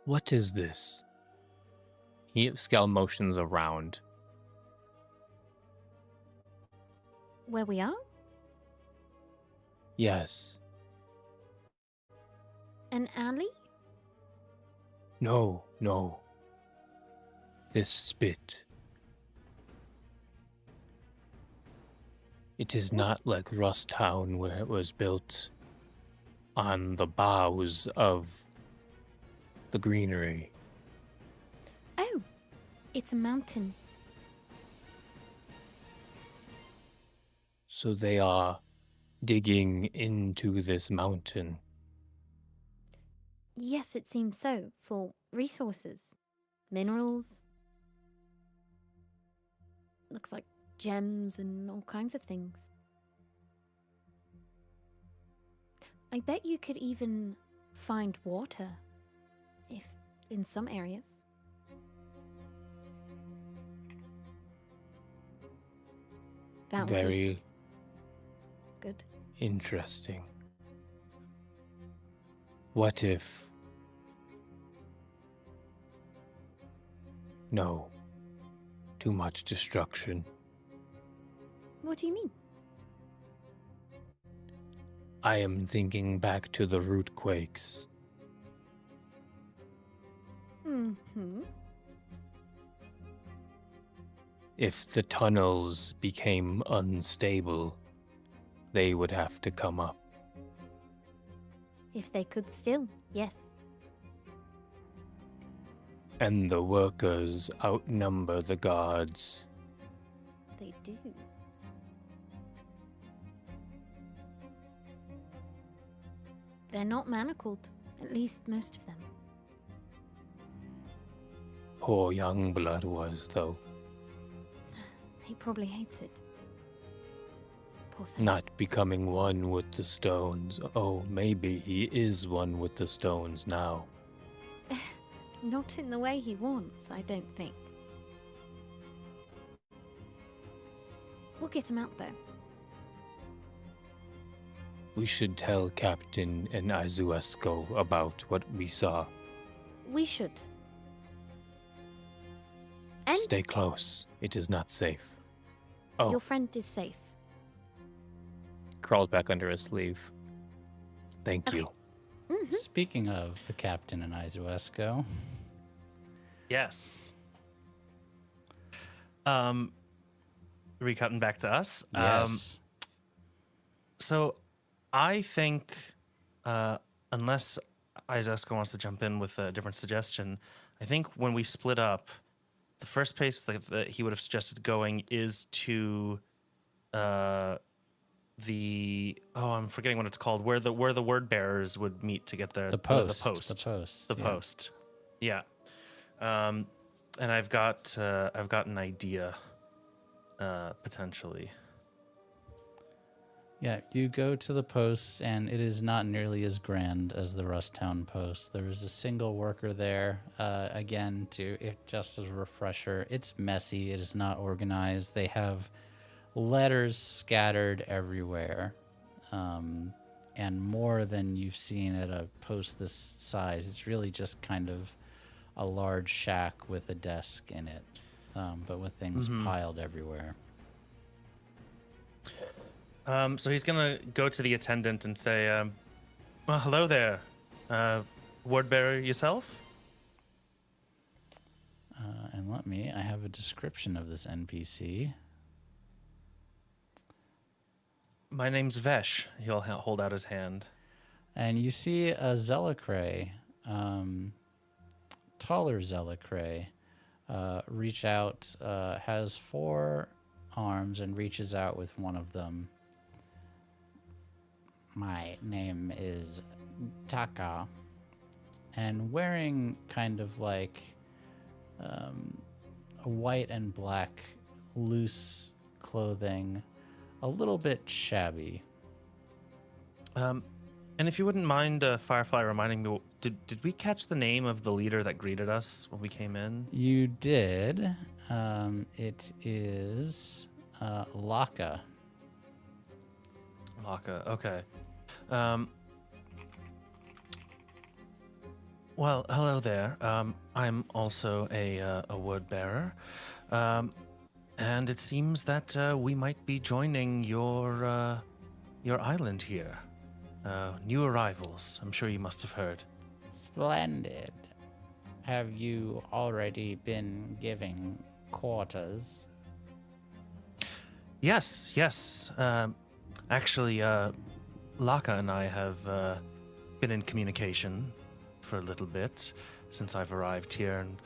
L: What is this? Skell motions around.
J: Where we are?
L: Yes.
J: An alley?
L: No, no. This spit. It is not like Rust Town, where it was built on the boughs of the greenery.
J: Oh, it's a mountain.
L: So they are digging into this mountain.
J: Yes, it seems so, for resources, minerals. Looks like gems and all kinds of things. I bet you could even find water, if in some areas. That would be
L: Very
J: good.
L: interesting. What if... No. Too much destruction.
J: What do you mean?
L: I am thinking back to the root quakes.
J: Mm-hmm.
L: If the tunnels became unstable, they would have to come up.
J: If they could still, yes.
L: And the workers outnumber the gods.
J: They do. They're not manacled, at least most of them.
L: Poor Youngblood was, though.
J: He probably hates it. Poor thing.
L: Not becoming one with the stones. Oh, maybe he is one with the stones now.
J: Not in the way he wants, I don't think. We'll get him out there.
L: We should tell Captain and Izuesco about what we saw.
J: We should. And
L: Stay close. It is not safe. Oh,
J: your friend is safe.
L: crawled back under his sleeve. Thank you.
J: Mm-hmm.
G: Speaking of the captain and Izuesco,
D: Yes. Recutting back to us.
G: yes.
D: So I think, unless Izuesco wants to jump in with a different suggestion, I think when we split up, the first place that he would have suggested going is to I'm forgetting what it's called, where the word bearers would meet to get there.
G: The post.
D: The
G: The post.
D: The
G: yeah.
D: post. Yeah. And I've got an idea, potentially.
G: Yeah, you go to the post, and it is not nearly as grand as the Rust Town post. There is a single worker there. Again, just as a refresher, it's messy. It is not organized. They have letters scattered everywhere, and more than you've seen at a post this size. It's really just kind of a large shack with a desk in it, but with things piled everywhere.
D: So he's gonna go to the attendant and say, well, hello there, word bearer yourself?
G: And I have a description of this NPC.
D: My name's Vesh. He'll hold out his hand.
G: And you see a Zealacray, taller Zealacray, reach out, has 4 arms and reaches out with one of them. My name is Taka, and wearing kind of like a white and black loose clothing, a little bit shabby.
D: And if you wouldn't mind, Firefly, reminding me, did we catch the name of the leader that greeted us when we came in?
G: You did. It is Laka.
D: Laka, okay. Well, hello there. I'm also a word bearer, and it seems that we might be joining your island here. New arrivals. I'm sure you must have heard.
G: Splendid. Have you already been giving quarters?
D: Yes, yes. Actually, Laka and I have been in communication for a little bit since I've arrived here, and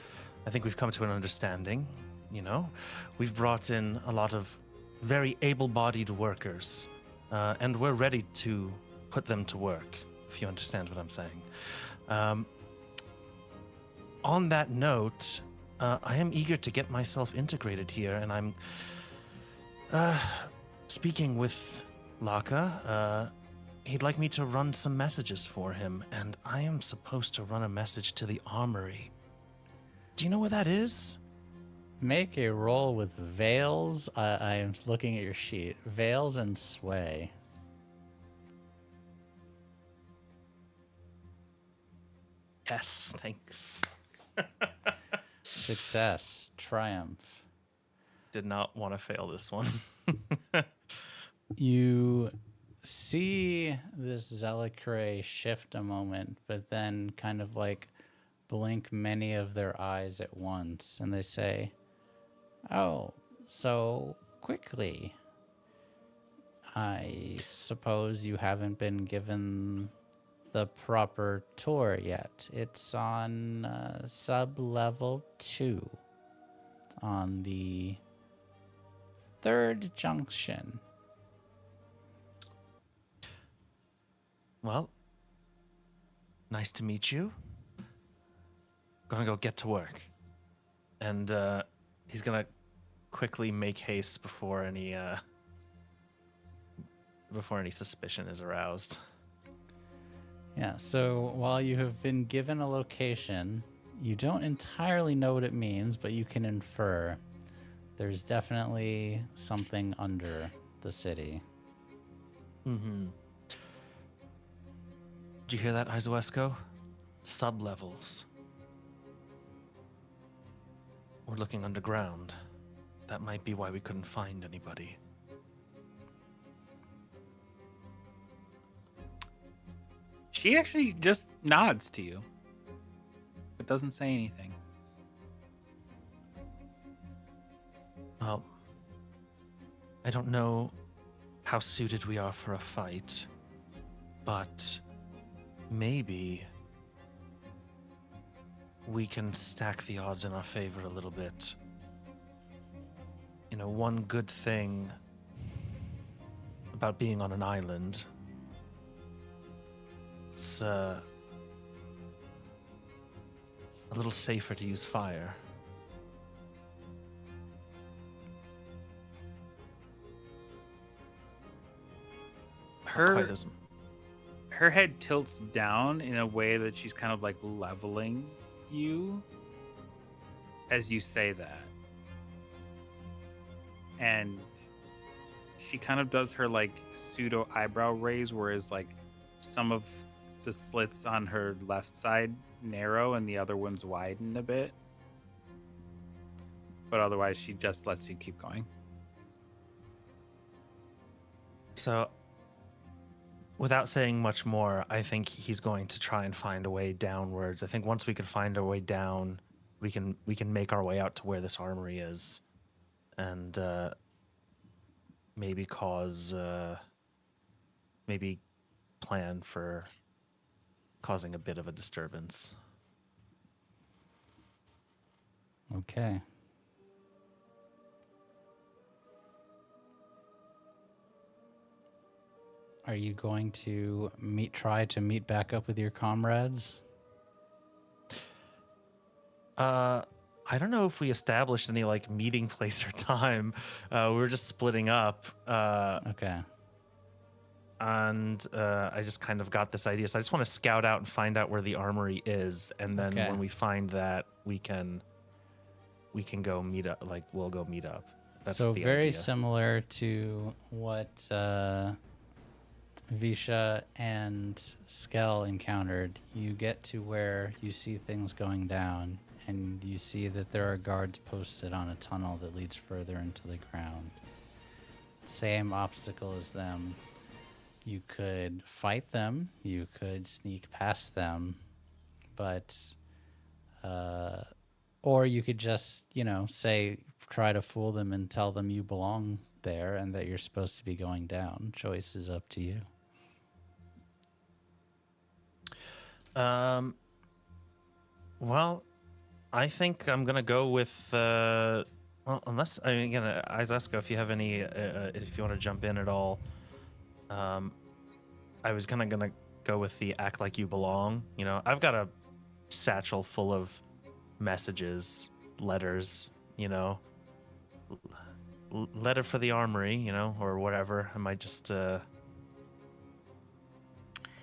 D: I think we've come to an understanding. You know, we've brought in a lot of very able-bodied workers, and we're ready to put them to work, if you understand what I'm saying. On that note, I am eager to get myself integrated here, and I'm speaking with Laka. He'd like me to run some messages for him, and I am supposed to run a message to the armory. Do you know where that is?
G: Make a roll with Veils. I am looking at your sheet. Veils and Sway.
D: Yes, thanks.
G: Success. Triumph.
D: Did not want to fail this one.
G: You see this Zelicray shift a moment, but then kind of like blink many of their eyes at once, and they say, "Oh, so quickly. I suppose you haven't been given the proper tour yet. It's on sub-level 2 on the 3rd junction."
D: Well, nice to meet you. Gonna go get to work. And he's gonna quickly make haste before any suspicion is aroused.
G: Yeah, so while you have been given a location, you don't entirely know what it means, but you can infer there's definitely something under the city.
D: Mm-hmm. Did you hear that, Izoesco? Sub-levels. We're looking underground. That might be why we couldn't find anybody.
H: She actually just nods to you, but doesn't say anything.
D: Well, I don't know how suited we are for a fight, but maybe we can stack the odds in our favor a little bit. You know, one good thing about being on an island, it's a little safer to use fire.
H: Her head tilts down in a way that she's kind of like leveling you as you say that. And she kind of does her like pseudo eyebrow raise, whereas like some of the slits on her left side narrow and the other ones widen a bit. But otherwise she just lets you keep going.
D: So, without saying much more, I think he's going to try and find a way downwards. I think once we can find our way down, we can make our way out to where this armory is, and maybe plan for causing a bit of a disturbance.
G: Okay. Are you going to try to meet back up with your comrades?
D: I don't know if we established any like meeting place or time. We were just splitting up.
G: Okay.
D: And I just kind of got this idea. So I just want to scout out and find out where the armory is, and then when we find that, we can go meet up. Like we'll go meet up. That's
G: so
D: the
G: very
D: idea.
G: similar to what Visha and Skell encountered. You get to where you see things going down, and you see that there are guards posted on a tunnel that leads further into the ground. Same obstacle as them. You could fight them, you could sneak past them, but or you could just, try to fool them and tell them you belong there and that you're supposed to be going down. Choice is up to you.
D: Well, I think I'm gonna go with well, unless I mean, again, Izaska, if you have any, if you want to jump in at all, I was kind of gonna go with the act like you belong. You know, I've got a satchel full of messages, letters. You know, letter for the armory. You know, or whatever. I might just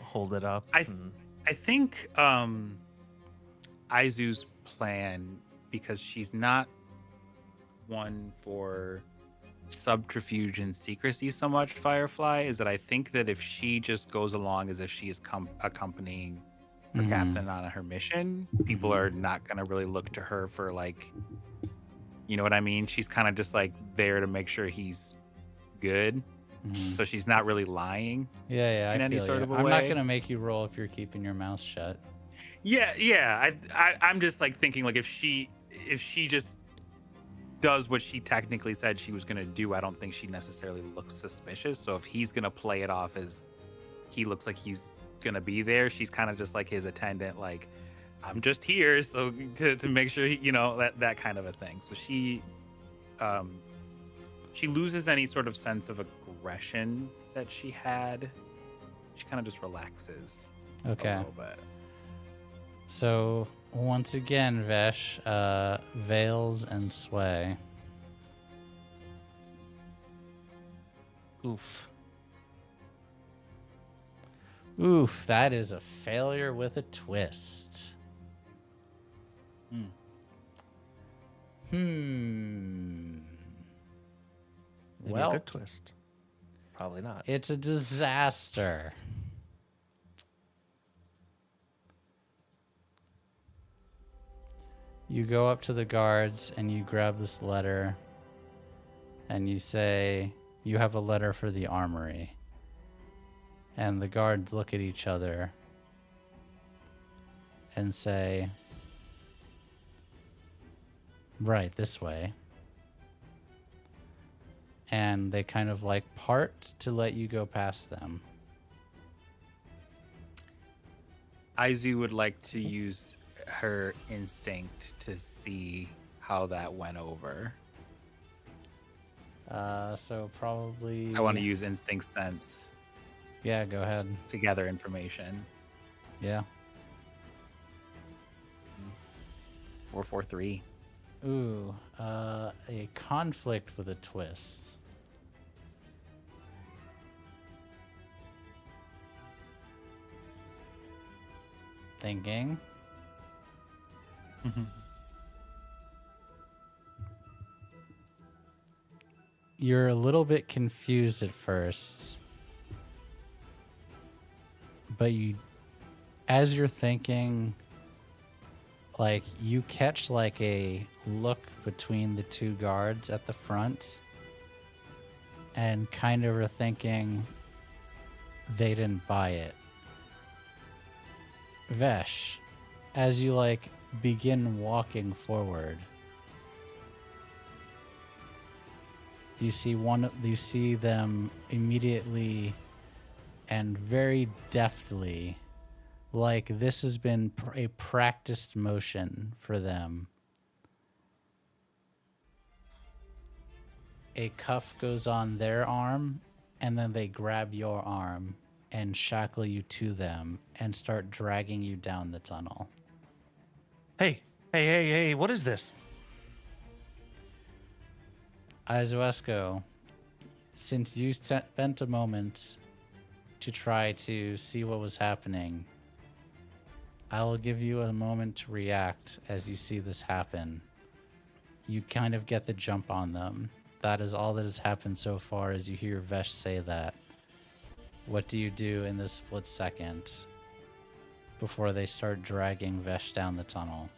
D: hold it up.
H: I think Izu's plan, because she's not one for subterfuge and secrecy so much, Firefly, is that I think that if she just goes along as if she is accompanying her captain on her mission, people are not going to really look to her for, like, you know what I mean? She's kind of just like there to make sure he's good. So she's not really lying.
G: Yeah,
H: in
G: I
H: any
G: feel
H: sort
G: you.
H: of a
G: I'm
H: way.
G: not gonna make you roll if you're keeping your mouth shut.
H: Yeah. I'm just like thinking, like, if she just does what she technically said she was gonna do, I don't think she necessarily looks suspicious. So if he's gonna play it off as he looks like he's gonna be there, she's kind of just like his attendant, like, I'm just here so to make sure you know, that kind of a thing. So she loses any sort of sense of aggression that she had. She kind of just relaxes
G: Okay.
H: a little bit.
G: So once again, Vesh, veils and sway.
D: Oof.
G: Oof, that is a failure with a twist.
D: Maybe
G: Well,
D: a good twist. Probably not.
G: it's a disaster. You go up to the guards and you grab this letter and you say, you have a letter for the armory. And the guards look at each other and say, right, this way. And they kind of like part to let you go past them.
H: Izu would like to use her instinct to see how that went over.
G: So probably...
H: I want to use instinct sense
G: Yeah, go ahead.
H: to gather information.
G: Yeah.
H: 443.
G: Ooh, a conflict with a twist. Thinking. You're a little bit confused at first, but as you're thinking, like, you catch like a look between the two guards at the front and kind of are thinking they didn't buy it. Vesh, as you like begin walking forward, you see them immediately and very deftly, like this has been a practiced motion for them. A cuff goes on their arm, and then they grab your arm and shackle you to them and start dragging you down the tunnel.
D: Hey, what is this?
G: Izuesco, since you spent a moment to try to see what was happening, I will give you a moment to react as you see this happen. You kind of get the jump on them. That is all that has happened so far as you hear Vesh say that. What do you do in this split second before they start dragging Vesh down the tunnel?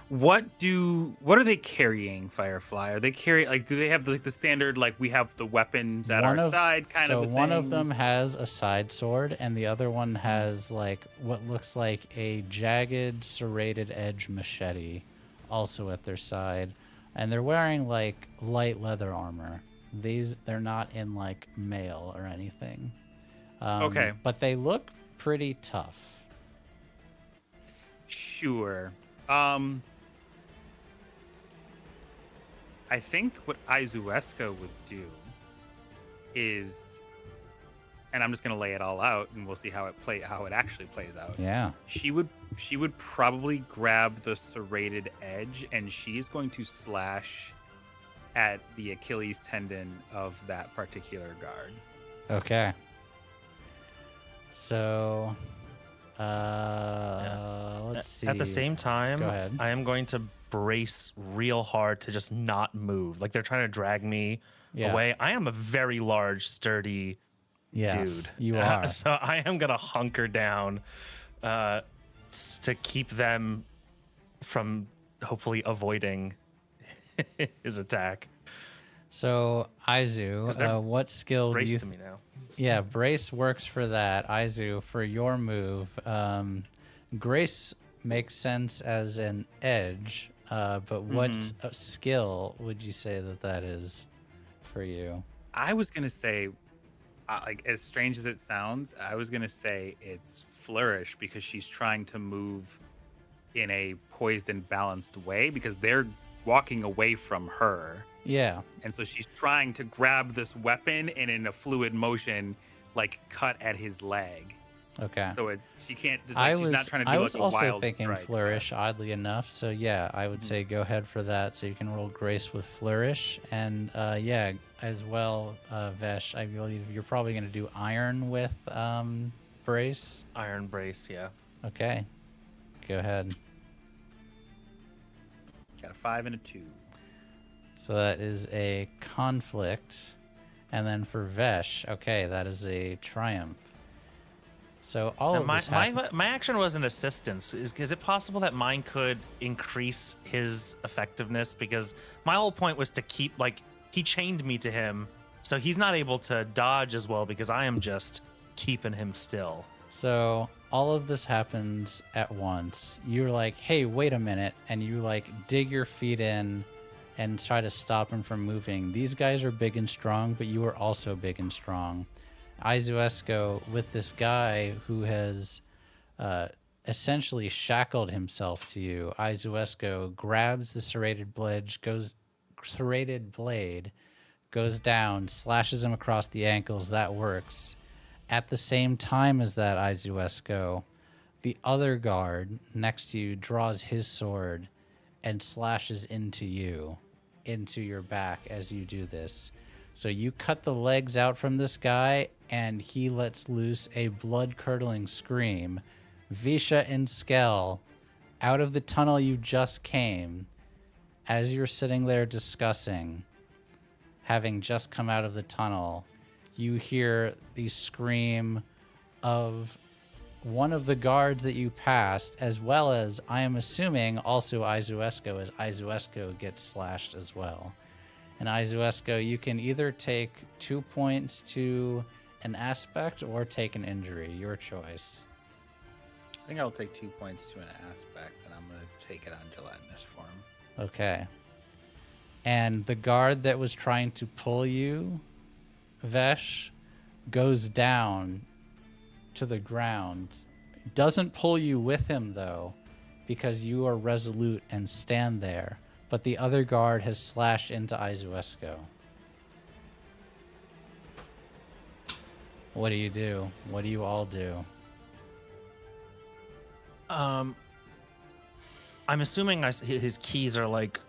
H: What are they carrying, Firefly? Are they carrying, like, do they have like the standard, like, we have the weapons at our side kind of a thing?
G: So one of them has a side sword and the other one has like what looks like a jagged serrated edge machete also at their side. And they're wearing like light leather armor. They're not in like mail or anything.
H: Okay.
G: But they look pretty tough.
H: Sure. I think what Izuesco would do is, and I'm just gonna lay it all out, and we'll see how it actually plays out.
G: Yeah.
H: She would probably grab the serrated edge, and she's going to slash at the Achilles tendon of that particular guard.
G: Okay. So, let's see.
D: At the same time,
G: Go ahead.
D: I am going to brace real hard to just not move. Like they're trying to drag me away. I am a very large, sturdy dude.
G: You are.
D: So I am gonna hunker down to keep them from hopefully avoiding his attack.
G: So, Aizu, what skill do you...
D: to me now.
G: Yeah, brace works for that. Aizu, for your move, grace makes sense as an edge, but what skill would you say that is for you?
H: I was gonna say, like as strange as it sounds, I was gonna say it's flourish because she's trying to move in a poised and balanced way because they're walking away from her.
G: Yeah.
H: And so she's trying to grab this weapon and in a fluid motion, like cut at his leg.
G: Okay.
H: So she can't. She's not trying to do
G: I was
H: like a
G: also
H: wild
G: thinking
H: strike.
G: flourish, oddly enough. So yeah, I would say go ahead for that. So you can roll grace with flourish, and yeah, as well, Vesh. I believe you're probably going to do iron with brace.
D: Iron brace, yeah.
G: Okay. Go ahead.
H: Got a 5 and a 2.
G: So that is a conflict. And then for Vesh, okay, that is a triumph. So all
D: Now,
G: of this happened.
D: my action was an assistance. Is it possible that mine could increase his effectiveness? Because my whole point was to keep, like, he chained me to him, so he's not able to dodge as well because I am just keeping him still.
G: So all of this happens at once. You're like, hey, wait a minute. And you like dig your feet in and try to stop him from moving. These guys are big and strong, but you are also big and strong. Izuesco, with this guy who has essentially shackled himself to you, Izuesco grabs the serrated blade, goes down, slashes him across the ankles. That works. At the same time as that, Izuesco, the other guard next to you draws his sword and slashes into you, into your back as you do this. So you cut the legs out from this guy, and he lets loose a blood-curdling scream. Visha and Skell, out of the tunnel you just came, as you're sitting there discussing, having just come out of the tunnel, you hear the scream of one of the guards that you passed, as well as, I am assuming, also Izuesco, as Izuesco gets slashed as well. And Izuesco, you can either take 2 points to an aspect or take an injury. Your choice.
H: I think I'll take 2 points to an aspect, and I'm going to take it on gelatinous form.
G: Okay. And the guard that was trying to pull you, Vesh, goes down to the ground. Doesn't pull you with him, though, because you are resolute and stand there. But the other guard has slashed into Izuesco. What do you do? What do you all do?
D: I'm assuming his keys are like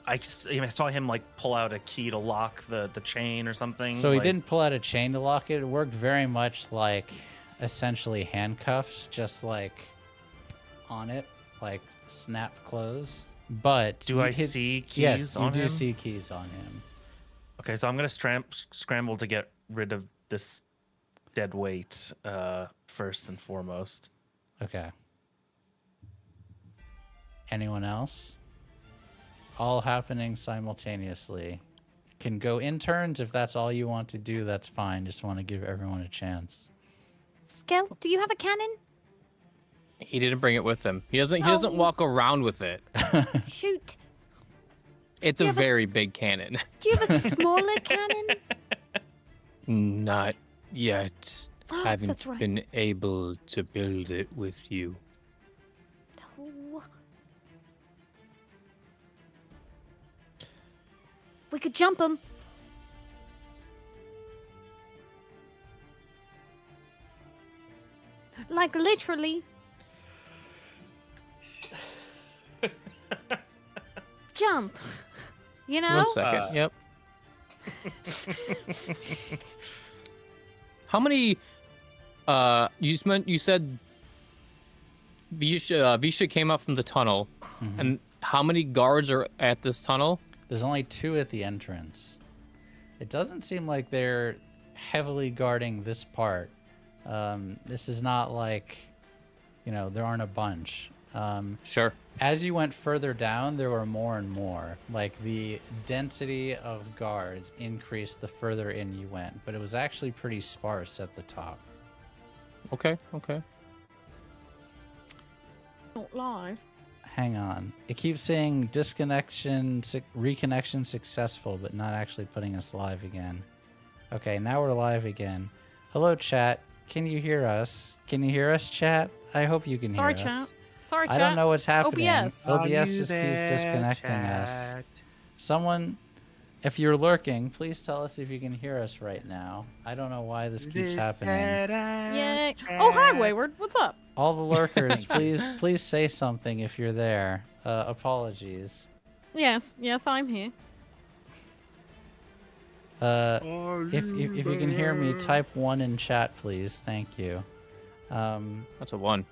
D: I saw him like pull out a key to lock the chain or something.
G: So he didn't pull out a chain to lock it. It worked very much like essentially handcuffs, just like on it, like snap closed. But
D: do I see keys
G: yes,
D: on him?
G: Yes, you do see keys on him.
D: Okay, so I'm gonna scramble to get rid of this dead weight first and foremost.
G: Okay. Anyone else? All happening simultaneously. Can go in turns if that's all you want to do. That's fine. Just want to give everyone a chance.
J: Skell, do you have a cannon?
L: He didn't bring it with him. He doesn't walk around with it.
J: Shoot.
L: It's
J: Do you
L: a
J: have a-
L: very big cannon.
J: Do you have a smaller cannon?
L: Not yet. Haven't
J: That's right.
L: been able to build it with you.
J: Oh. We could jump them. Like literally. Jump. You know?
L: 1 second. Yep. How many? You said Visha came up from the tunnel, and how many guards are at this tunnel?
G: There's only 2 at the entrance. It doesn't seem like they're heavily guarding this part. This is not like, there aren't a bunch.
L: Sure.
G: As you went further down, there were more and more. Like, the density of guards increased the further in you went, but it was actually pretty sparse at the top.
L: Okay.
K: Not live.
G: Hang on. It keeps saying reconnection successful, but not actually putting us live again. Okay, now we're live again. Hello, chat. Can you hear us? Can you hear us, chat? I hope you can
K: Sorry,
G: hear
K: chat.
G: us.
K: Sorry, chat.
G: I don't know what's happening.
K: OBS.
G: OBS just keeps disconnecting us. Someone, if you're lurking, please tell us if you can hear us right now. I don't know why this keeps happening.
K: Yay. Oh, hi, Wayward. What's up?
G: All the lurkers, please say something if you're there. Apologies.
K: Yes, I'm here.
G: If you can hear me, type 1 in chat, please. Thank you.
L: That's a 1.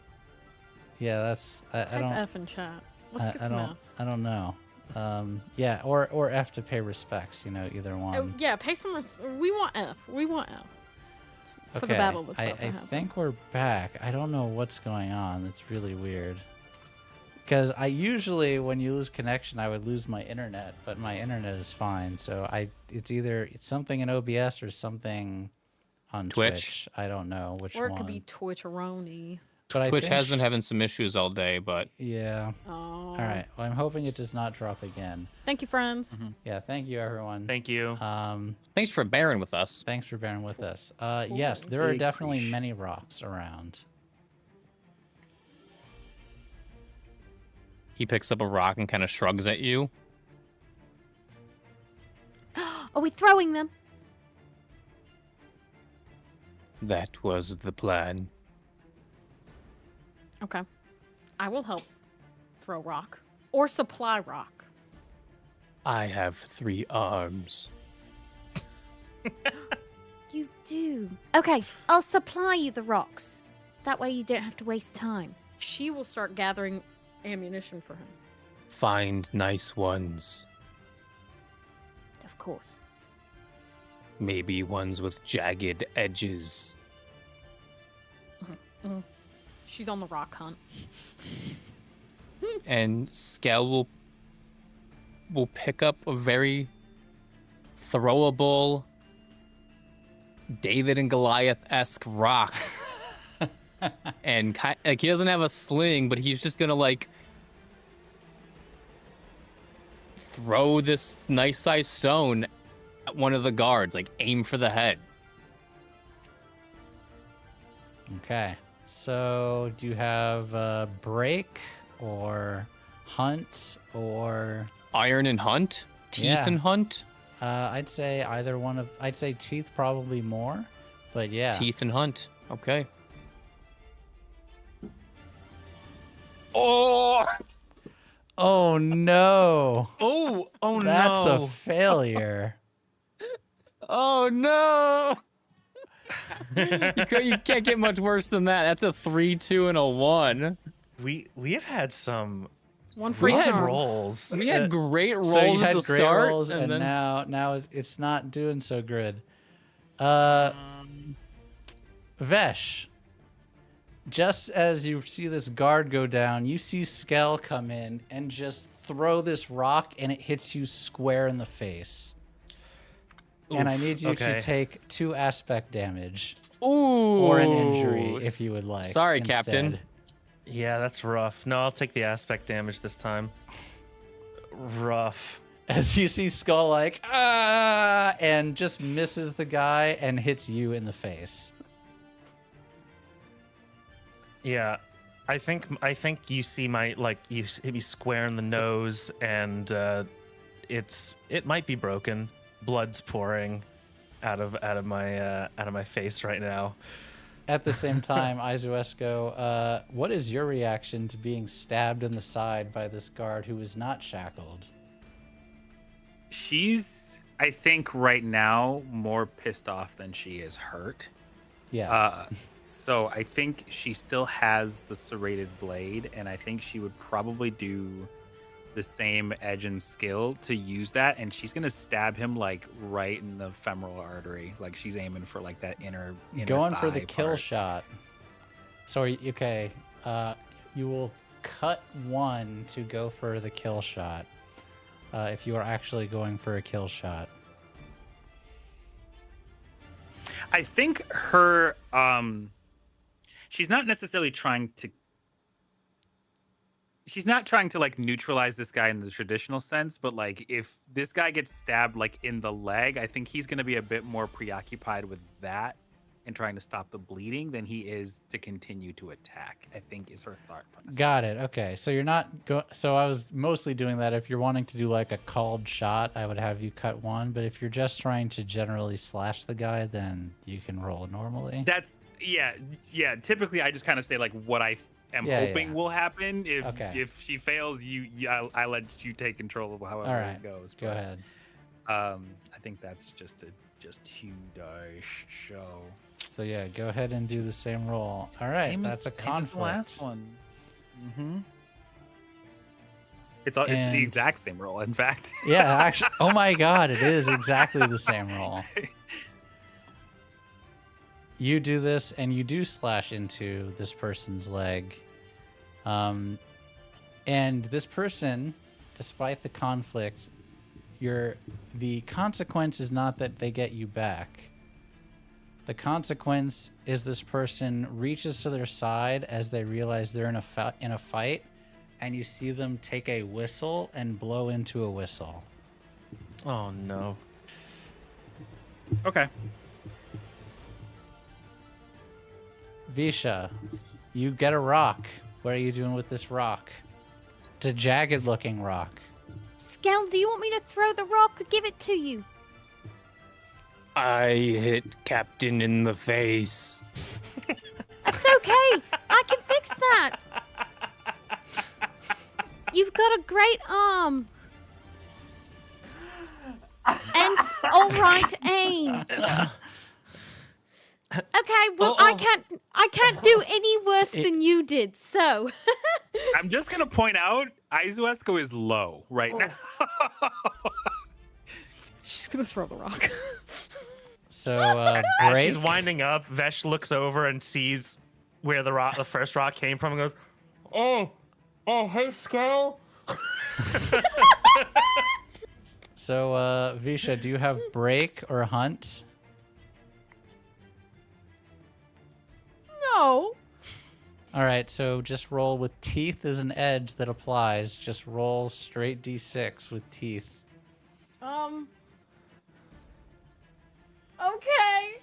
G: Yeah, that's I
K: Type
G: don't
K: F in chat. Let's get
G: I
K: some
G: don't
K: Fs.
G: I don't know. Yeah, or F to pay respects. Either one.
K: Oh, yeah, pay some. We want F. We want F. For
G: Okay,
K: the battle that's about to
G: I
K: happen.
G: think we're back. I don't know what's going on. It's really weird. Because I usually, when you lose connection, I would lose my internet, but my internet is fine. So it's something in OBS or something on Twitch. I don't know which
K: Or
G: one.
K: it could be Twitch-eroni.
G: But
L: Twitch has been having some issues all day, but
G: Yeah.
K: Oh.
G: All right. Well, I'm hoping it does not drop again.
K: Thank you, friends.
G: Yeah. Thank you, everyone.
M: Thank you.
L: thanks for bearing with us.
G: Thanks for bearing with us. Yes, there are
E: Big
G: definitely
E: preach.
G: many rocks around.
L: He picks up a rock and kind of shrugs at you.
J: Are we throwing them?
L: That was the plan.
K: Okay. I will help throw rock. Or supply rock.
L: I have 3 arms.
J: You do. Okay, I'll supply you the rocks. That way you don't have to waste time.
K: She will start gathering ammunition for him.
L: Find nice ones.
J: Of course.
L: Maybe ones with jagged edges.
K: She's on the rock hunt.
L: And Skell will pick up a very throwable David and Goliath-esque rock. And he doesn't have a sling, but he's just gonna throw this nice sized stone at one of the guards, aim for the head.
G: Okay. So, do you have break or hunt or
L: Iron and hunt? Teeth
G: Yeah.
L: and hunt?
G: I'd say either one of. I'd say teeth probably more, but yeah.
L: Teeth and hunt. Okay. Oh!
G: Oh no!
L: Oh no!
G: That's a failure.
L: Oh no! You can't get much worse than that. That's a 3, 2, and a 1.
M: We have had some
K: One free
L: had
K: charm.
M: rolls.
L: We had great rolls
G: So you
L: at
G: had
L: the
G: great
L: start,
G: rolls, and
L: then
G: now it's not doing so good. Vesh, just as you see this guard go down, you see Skell come in and just throw this rock, and it hits you square in the face. And I
M: Oof,
G: need you
M: okay.
G: to take 2 aspect damage
L: ooh,
G: or an injury if you would like.
L: Sorry,
G: instead.
L: Captain.
M: Yeah, that's rough. No, I'll take the aspect damage this time. Rough.
G: as you see Skull like, ah, and just misses the guy and hits you in the face.
M: Yeah, I think you see my you hit me square in the nose, and it might be broken. Blood's pouring out of my face right now.
G: At the same time, Izuesco, what is your reaction to being stabbed in the side by this guard who is not shackled?
H: She's, I think, right now more pissed off than she is hurt.
G: Yes.
H: So I think she still has the serrated blade, and I think she would probably do the same edge and skill to use that, and she's gonna stab him like right in the femoral artery. Like she's aiming for like that inner
G: Going for the
H: thigh
G: kill
H: part.
G: shot. So, okay, you will cut one to go for the kill shot. If you are actually going for a kill shot.
H: I think her she's not necessarily trying to like neutralize this guy in the traditional sense, but like if this guy gets stabbed like in the leg, I think he's going to be a bit more preoccupied with that and trying to stop the bleeding than he is to continue to attack, I think is her thought process.
G: Got it. Okay. So you're not so I was mostly doing that. If you're wanting to do like a called shot, I would have you cut one, but if you're just trying to generally slash the guy, then you can roll normally.
H: That's yeah. Typically I just kind of say like what I am hoping will happen. If she fails, I let you take control of however it goes.
G: Go ahead.
H: I think that's just a huge show.
G: So yeah, go ahead and do the same roll. All right, that's a conflict.
H: As the last one. Mm-hmm. It's the exact same roll, in fact.
G: Yeah, actually. Oh my god, it is exactly the same roll. You do this, and you do slash into this person's leg. And this person, despite the conflict, the consequence is not that they get you back. The consequence is this person reaches to their side as they realize they're in a fight, and you see them take a whistle and blow into a whistle.
M: Oh no.
H: Okay.
G: Visha, you get a rock. What are you doing with this rock? It's a jagged looking rock.
J: Skell, do you want me to throw the rock or give it to you?
L: I hit Captain in the face.
J: That's okay. I can fix that. You've got a great arm. And all right aim. Okay, well I can't do any worse than you did, so
H: I'm just gonna point out Izuesco is low right now.
K: She's gonna throw the rock.
G: So
M: as she's winding up, Vesh looks over and sees where the first rock came from and goes, "Oh, hey, Skull."
G: So Visha, do you have break or hunt?
K: No.
G: All right, so just roll with teeth as an edge that applies. Just roll straight d6 with teeth.
K: Okay.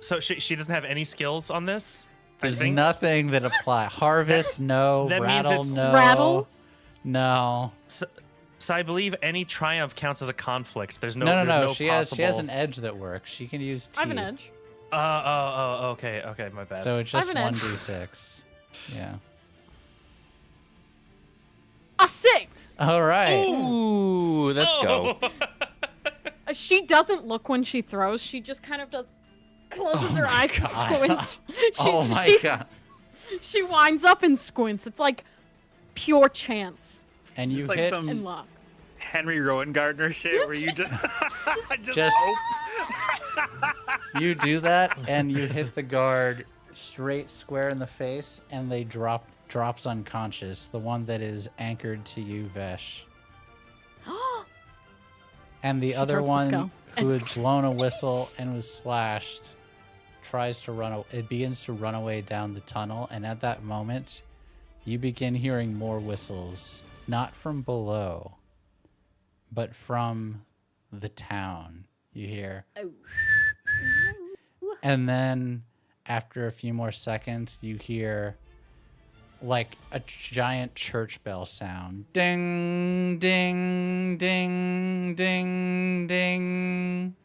M: So she doesn't have any skills on this?
G: There's nothing that apply. Harvest, no.
M: That
G: rattle,
M: means it's
G: no.
K: rattle?
G: No.
M: So I believe any triumph counts as a conflict. There's no.
G: No. She
M: possible...
G: has an edge that works. She can use teeth.
K: I have an edge.
M: Okay, my bad.
G: So it's just
K: I have an
G: 1d6. Yeah.
K: A 6.
G: All right.
L: Ooh, let's go.
K: She doesn't look when she throws. She just kind of closes her eyes and squints.
G: Oh my god.
K: She winds up and squints. It's like pure chance.
G: And you
H: like
G: hit
K: And luck.
H: Henry Rowan Gardner shit where you just
G: Just-
H: hope.
G: you do that, and you hit the guard straight square in the face, and they drops unconscious. The one that is anchored to you, Vesh. And the other
K: turns to
G: one
K: Skull.
G: who had blown a whistle and was slashed tries to run. It begins to run away down the tunnel, and at that moment, you begin hearing more whistles not from below, but from the town. You hear, and then after a few more seconds, you hear like a giant church bell sound. Ding, ding, ding, ding, ding.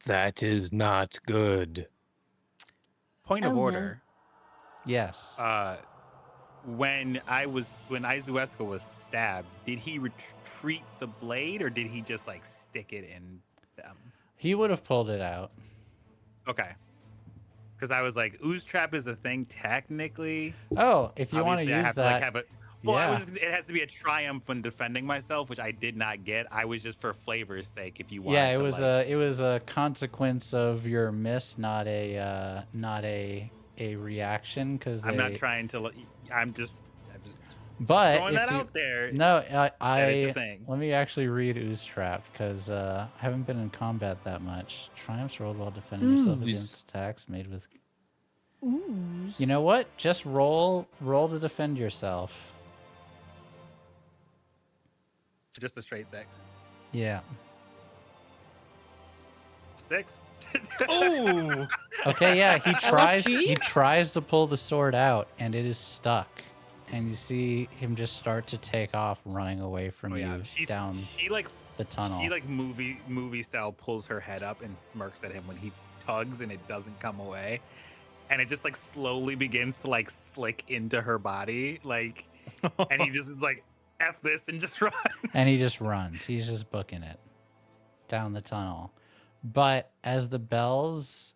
L: That is not good.
H: Point of
F: Oh, no.
H: order.
G: Yes.
H: When Izueska was stabbed, did he retreat the blade or did he just like stick it in them?
G: He would have pulled it out.
H: Okay. Because I was like, ooze trap is a thing technically.
G: Oh, if you want to
H: Obviously, I
G: use
H: have
G: that.
H: to like have a. Well,
G: yeah.
H: it has to be a triumph when defending myself, which I did not get. I was just for flavor's sake. If you want,
G: Yeah, it was a consequence of your miss, not a reaction. Because
H: I'm not trying to. I'm just
G: But
H: throwing that out there.
G: No,
H: it's a thing.
G: Let me actually read Ooze Trap because I haven't been in combat that much. Triumphs rolled while defending yourself against attacks made with.
J: Ooze.
G: You know what? Just roll to defend yourself.
H: Just a straight 6.
G: Yeah.
H: 6.
M: Oh,
G: Okay. Yeah.
K: LFG?
G: He tries to pull the sword out, and it is stuck. And you see him just start to take off, running away from you down the tunnel.
H: She like movie style pulls her head up and smirks at him when he tugs and it doesn't come away, and it just like slowly begins to like slick into her body, like, and he just is like, "F this," and just runs.
G: And he just runs. He's just booking it down the tunnel. But as the bells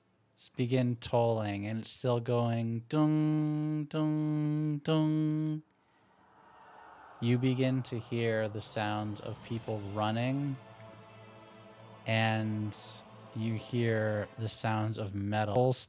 G: begin tolling and it's still going dung, dung, dung, you begin to hear the sound of people running, and you hear the sounds of metal